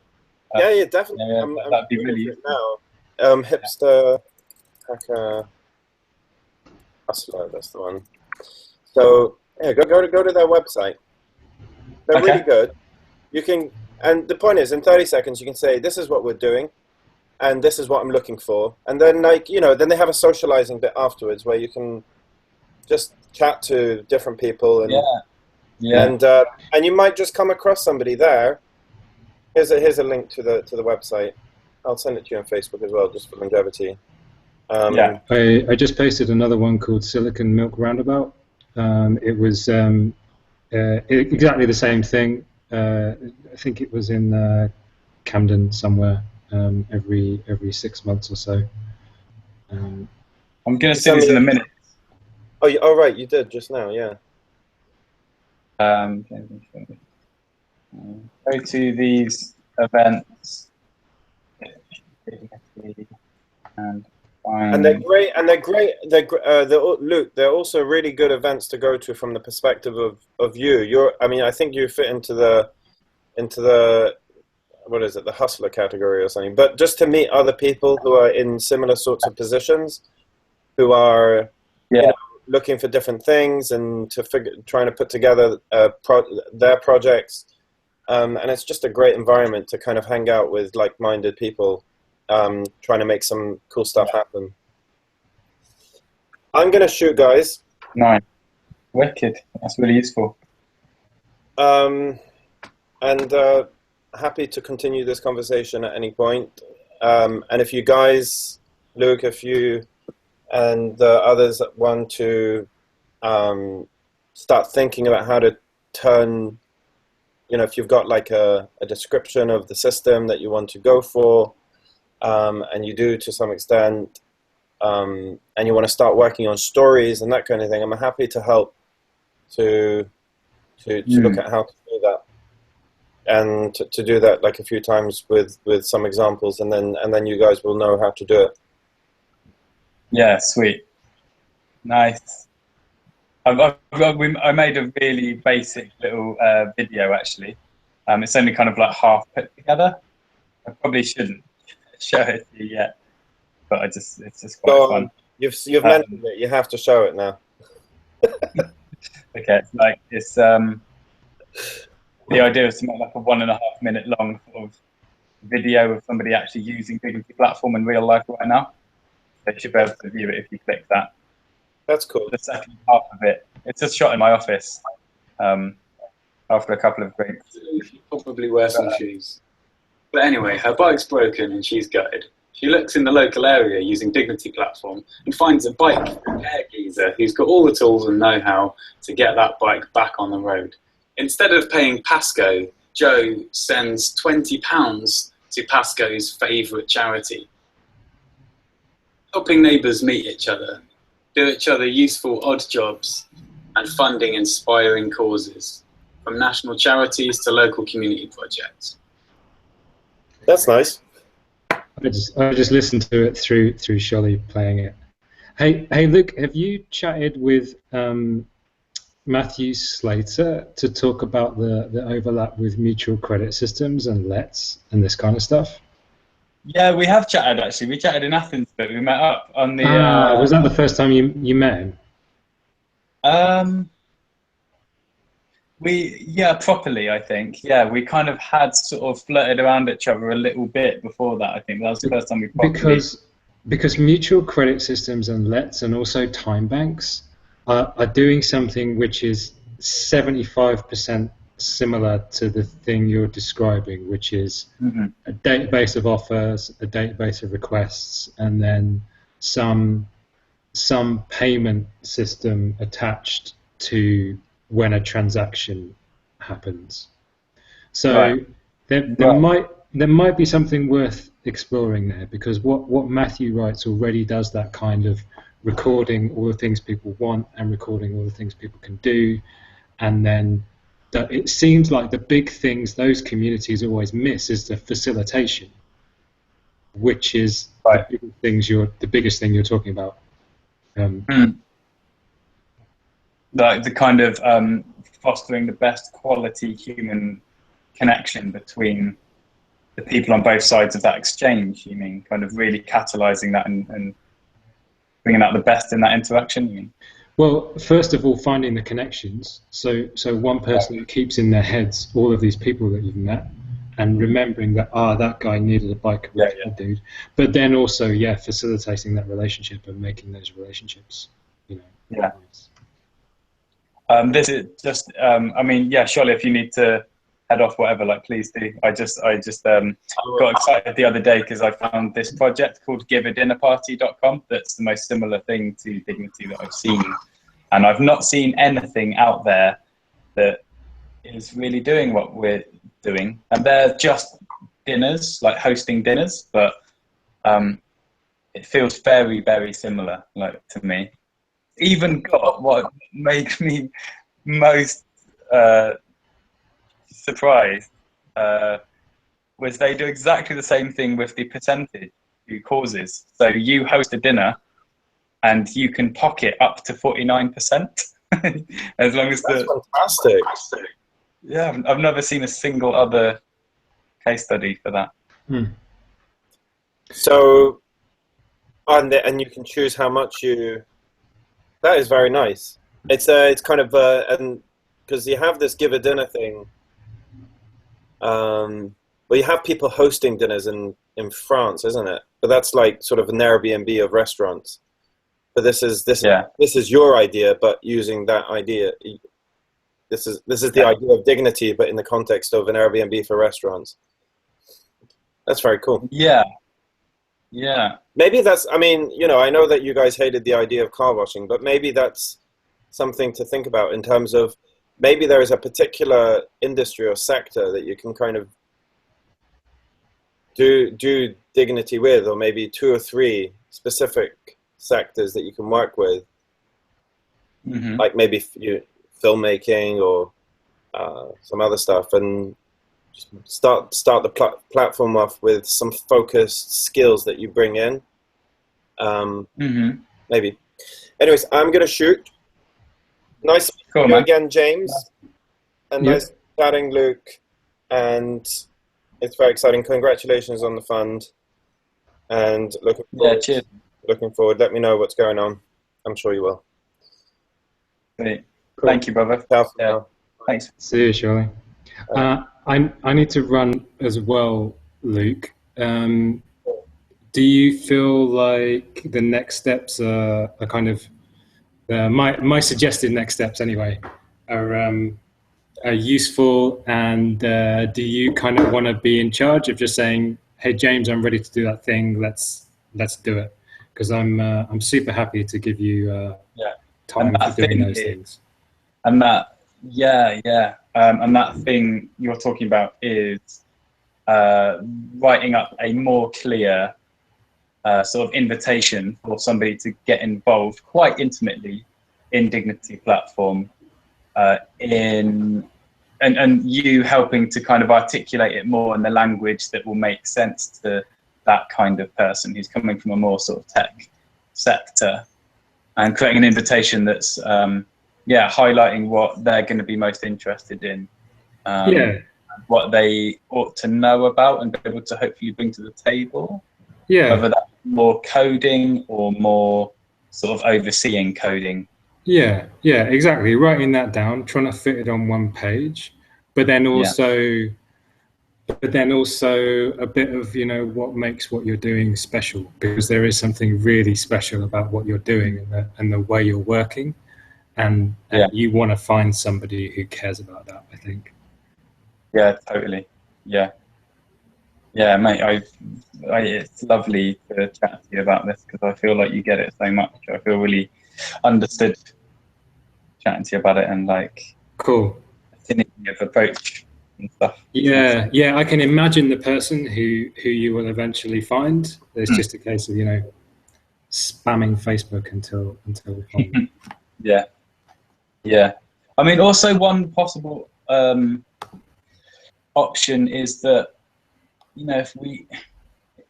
Speaker 4: yeah, definitely.
Speaker 1: That'd be really useful.
Speaker 4: Now. Hipster Hacker Hustler, that's the one. So yeah, go to their website. They're really good. You can, and the point is, in 30 seconds, you can say, this is what we're doing, and this is what I'm looking for. And then then they have a socializing bit afterwards where you can just chat to different people, and and you might just come across somebody there. Here's a link to the website. I'll send it to you on Facebook as well, just for longevity.
Speaker 2: I just posted another one called Silicon Milk Roundabout. It was exactly the same thing. think it was in Camden somewhere, every 6 months or so.
Speaker 1: I'm going to see this in a minute.
Speaker 4: Oh, right, you did just now, yeah.
Speaker 1: Go to these events and find.
Speaker 4: And they're great. Luke, they're also really good events to go to from the perspective of you. I think you fit into the what is it, the hustler category or something. But just to meet other people who are in similar sorts of positions, who are looking for different things and trying to put together their projects. And it's just a great environment to kind of hang out with like-minded people, trying to make some cool stuff happen. I'm going to shoot, guys.
Speaker 1: Nice. Wicked. That's really useful.
Speaker 4: And happy to continue this conversation at any point. And if you guys, Luke, if you and the others want to start thinking about how to turn, if you've got like a description of the system that you want to go for, and you do to some extent, and you want to start working on stories and that kind of thing, I'm happy to help to look at how to do that, and to do that like a few times with some examples, and then you guys will know how to do it.
Speaker 1: Yeah, sweet. Nice. I made a really basic little video, actually. It's only kind of like half put together. I probably shouldn't show it to you yet, but it's just quite fun.
Speaker 4: You've mentioned it. You have to show it now.
Speaker 1: Okay, it's the idea is to make like a 1.5 minute long sort of video of somebody actually using Dignity Platform in real life right now. So you should be able to view it if you click that.
Speaker 4: That's cool.
Speaker 1: The second half of it, it's just shot in my office after a couple of drinks.
Speaker 5: You should probably wear some shoes. But anyway, her bike's broken and she's gutted. She looks in the local area using Dignity Platform and finds a bike repair geezer who's got all the tools and know-how to get that bike back on the road. Instead of paying Pasco, Joe sends £20 to Pasco's favourite charity. Helping neighbours meet each other, do each other useful odd jobs, and funding inspiring causes, from national charities to local community projects.
Speaker 4: That's nice.
Speaker 2: I just listened to it through Sholly playing it. Hey, Luke, have you chatted with Matthew Slater to talk about the overlap with mutual credit systems and Let's and this kind of stuff?
Speaker 1: Yeah, we have chatted actually. We chatted in Athens, but we met up on the.
Speaker 2: Was that the first time you met him?
Speaker 1: Properly, I think. Yeah, we kind of had sort of flirted around each other a little bit before that. I think that was the first time we properly.
Speaker 2: Because mutual credit systems and Let's and also time banks are doing something which is 75% similar to the thing you're describing, which is a database of offers, a database of requests, and then some payment system attached to when a transaction happens. So there might be something worth exploring there, because what Matthew writes already does that kind of recording all the things people want and recording all the things people can do, and then it seems like the big things those communities always miss is the facilitation, which is the biggest thing you're talking about.
Speaker 1: Like the kind of fostering the best quality human connection between the people on both sides of that exchange, you mean? Kind of really catalyzing that and bringing out the best in that interaction, you mean?
Speaker 2: Well, first of all, finding the connections. So one person keeps in their heads all of these people that you've met, and remembering that that guy needed a bike repair dude. But then also, facilitating that relationship and making those relationships,
Speaker 1: Yeah. This is just, Charlie, if you need to head off, whatever, please do. I just got excited the other day because I found this project called giveadinnerparty.com that's the most similar thing to Dignity that I've seen. And I've not seen anything out there that is really doing what we're doing, and they're just dinners, like hosting dinners, but it feels very, very similar, like to me. Even got what made me most surprised was they do exactly the same thing with the percentage causes. So you host a dinner and you can pocket up to 49%. As long as
Speaker 4: That's fantastic.
Speaker 1: Yeah, I've never seen a single other case study for that.
Speaker 4: So, and you can choose how much you. That is very nice. It's kind of and because you have this give a dinner thing. Well, you have people hosting dinners in France, isn't it? But that's like sort of an Airbnb of restaurants. But this is your idea, but using that idea. This is the idea of dignity, but in the context of an Airbnb for restaurants. That's very cool.
Speaker 1: Yeah. Yeah.
Speaker 4: Maybe that's, I mean, you know, I know that you guys hated the idea of car washing, but maybe that's something to think about in terms of maybe there is a particular industry or sector that you can kind of do dignity with, or maybe 2 or 3 specific sectors that you can work with, like maybe filmmaking or some other stuff, and start the platform off with some focused skills that you bring in. Maybe. Anyways, I'm gonna shoot. Nice meeting you again, James, and nice chatting, Luke. And it's very exciting. Congratulations on the fund, and looking forward.
Speaker 1: Cheers.
Speaker 4: Looking forward. Let me know what's going on. I'm sure you will.
Speaker 1: Great. Cool. Thank you, brother. Thanks.
Speaker 2: See you, Charlie. I need to run as well, Luke. Do you feel like the next steps are kind of my suggested next steps anyway are useful, and do you kind of want to be in charge of just saying, hey James, I'm ready to do that thing, let's do it, because I'm super happy to give you time for doing those things.
Speaker 1: And that and that thing you're talking about is writing up a more clear sort of invitation for somebody to get involved quite intimately in Dignity Platform, and you helping to kind of articulate it more in the language that will make sense to that kind of person who's coming from a more sort of tech sector, and creating an invitation that's highlighting what they're going to be most interested in, what they ought to know about and be able to hopefully bring to the table. Whether that's more coding or more sort of overseeing coding.
Speaker 2: Yeah, exactly. Writing that down, trying to fit it on one page, but then also a bit of, you know, what makes what you're doing special, because there is something really special about what you're doing and the way you're working, and you want to find somebody who cares about that, I think.
Speaker 1: Yeah, totally. Yeah, mate, it's lovely to chat to you about this, because I feel like you get it so much. I feel really understood chatting to you about it, and like
Speaker 2: cool
Speaker 1: synergy of approach and stuff.
Speaker 2: Yeah, I can imagine the person who you will eventually find. It's just a case of, you know, spamming Facebook until we find it.
Speaker 1: Yeah. I mean, also one possible option is that, you know, if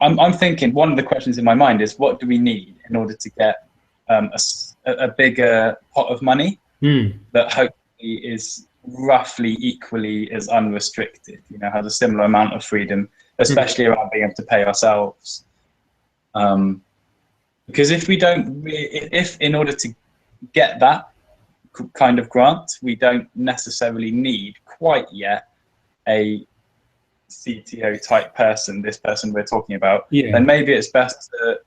Speaker 1: I'm thinking one of the questions in my mind is, what do we need in order to get a bigger pot of money that hopefully is roughly equally as unrestricted, you know, has a similar amount of freedom, especially around being able to pay ourselves. Because if in order to get that kind of grant, we don't necessarily need quite yet a CTO type person, this person we're talking about, then maybe it's best to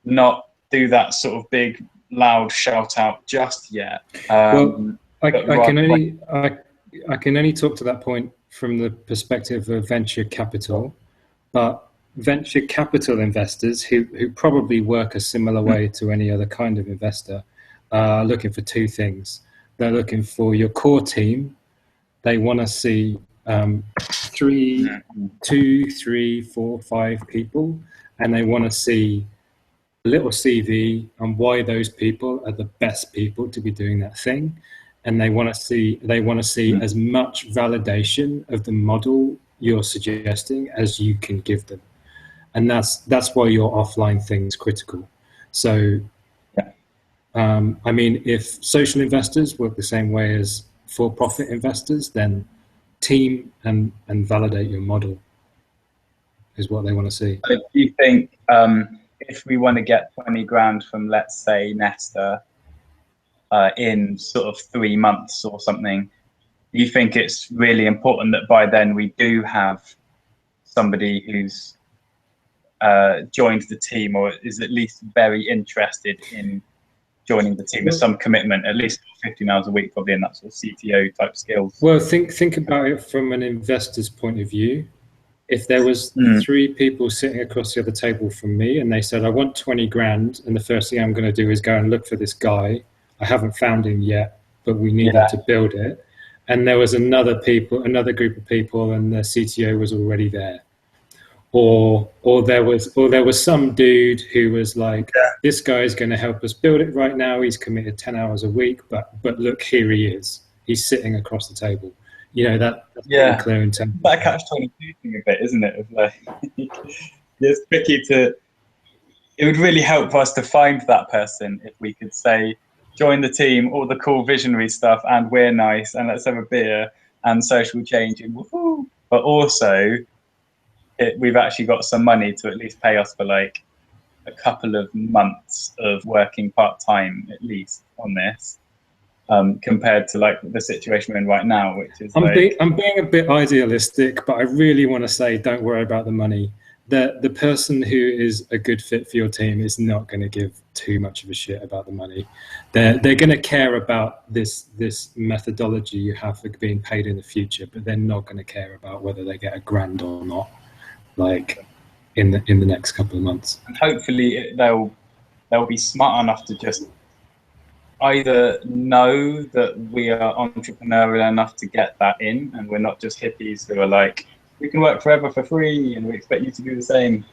Speaker 1: not do that sort of big loud shout out just yet.
Speaker 2: Well, I can only talk to that point from the perspective of venture capital, but venture capital investors who probably work a similar way to any other kind of investor are looking for 2 things. They're looking for your core team. They want to see two, three, four, five people, and they want to see a little CV on why those people are the best people to be doing that thing, and they want to see as much validation of the model you're suggesting as you can give them, and that's why your offline thing is critical. So, I mean, if social investors work the same way as for-profit investors, then team and validate your model is what they want to see.
Speaker 1: So do you think if we want to get 20 grand from, let's say, Nesta in sort of 3 months or something, do you think it's really important that by then we do have somebody who's joined the team, or is at least very interested in joining the team with some commitment, at least 15 hours a week, probably in that sort of CTO type skills?
Speaker 2: Well, think about it from an investor's point of view. If there was 3 people sitting across the other table from me and they said, I want 20 grand, and the first thing I'm going to do is go and look for this guy. I haven't found him yet, but we need him to build it. And there was another group of people, and the CTO was already there. Or there was some dude who was like, this guy is going to help us build it right now. He's committed 10 hours a week, but look, here he is. He's sitting across the table. You know, that's pretty clear in terms.
Speaker 1: That catch-22 thing a bit, isn't it? Of like, it's tricky to. It would really help us to find that person if we could say, join the team, all the cool visionary stuff, and we're nice, and let's have a beer and social change, and woohoo! But also, we've actually got some money to at least pay us for like a couple of months of working part-time at least on this. Compared to like the situation we're in right now, which is
Speaker 2: I'm being a bit idealistic, but I really want to say don't worry about the money. The person who is a good fit for your team is not going to give too much of a shit about the money. They're going to care about this methodology you have for being paid in the future, but they're not going to care about whether they get a grand or not, like in the next couple of months.
Speaker 1: And hopefully they'll be smart enough to just either know that we are entrepreneurial enough to get that in, and we're not just hippies who are like, we can work forever for free and we expect you to do the same,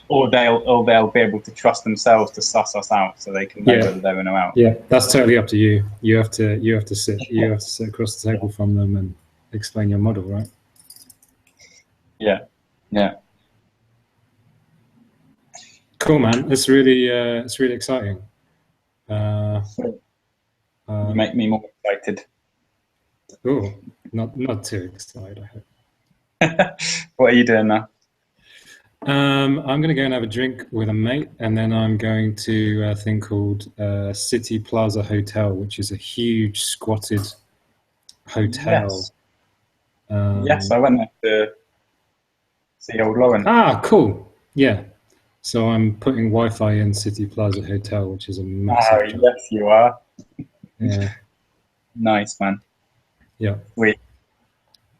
Speaker 1: or they'll be able to trust themselves to suss us out, so they can know whether they're in or out.
Speaker 2: Yeah, that's totally up to you. You have to sit across the table from them and explain your model, right?
Speaker 1: Yeah.
Speaker 2: Cool, man. It's really exciting.
Speaker 1: You make me more excited.
Speaker 2: Oh, not too excited, I hope.
Speaker 1: What are you doing now?
Speaker 2: I'm going to go and have a drink with a mate, and then I'm going to a thing called City Plaza Hotel, which is a huge squatted hotel.
Speaker 1: Yes, I went there to see old Lauren.
Speaker 2: Ah, cool. Yeah. So I'm putting Wi-Fi in City Plaza Hotel, which is a massive job.
Speaker 1: Yes, you are.
Speaker 2: Yeah.
Speaker 1: Nice, man.
Speaker 2: Yeah.
Speaker 1: Sweet.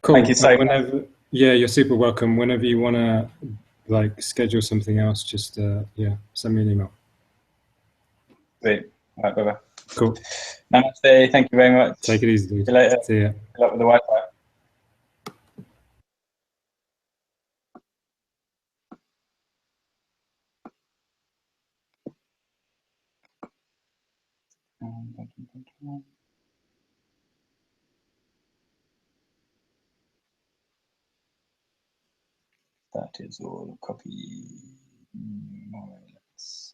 Speaker 2: Cool.
Speaker 1: Thank you so much.
Speaker 2: Yeah, you're super welcome. Whenever you want to like schedule something else, just send me an email.
Speaker 1: Sweet. All right, bye-bye.
Speaker 2: Cool.
Speaker 1: Namaste. Thank you very much.
Speaker 2: Take it easy, dude.
Speaker 1: See you later.
Speaker 2: See ya.
Speaker 1: Good luck with the Wi-Fi. That is all copy. More or less.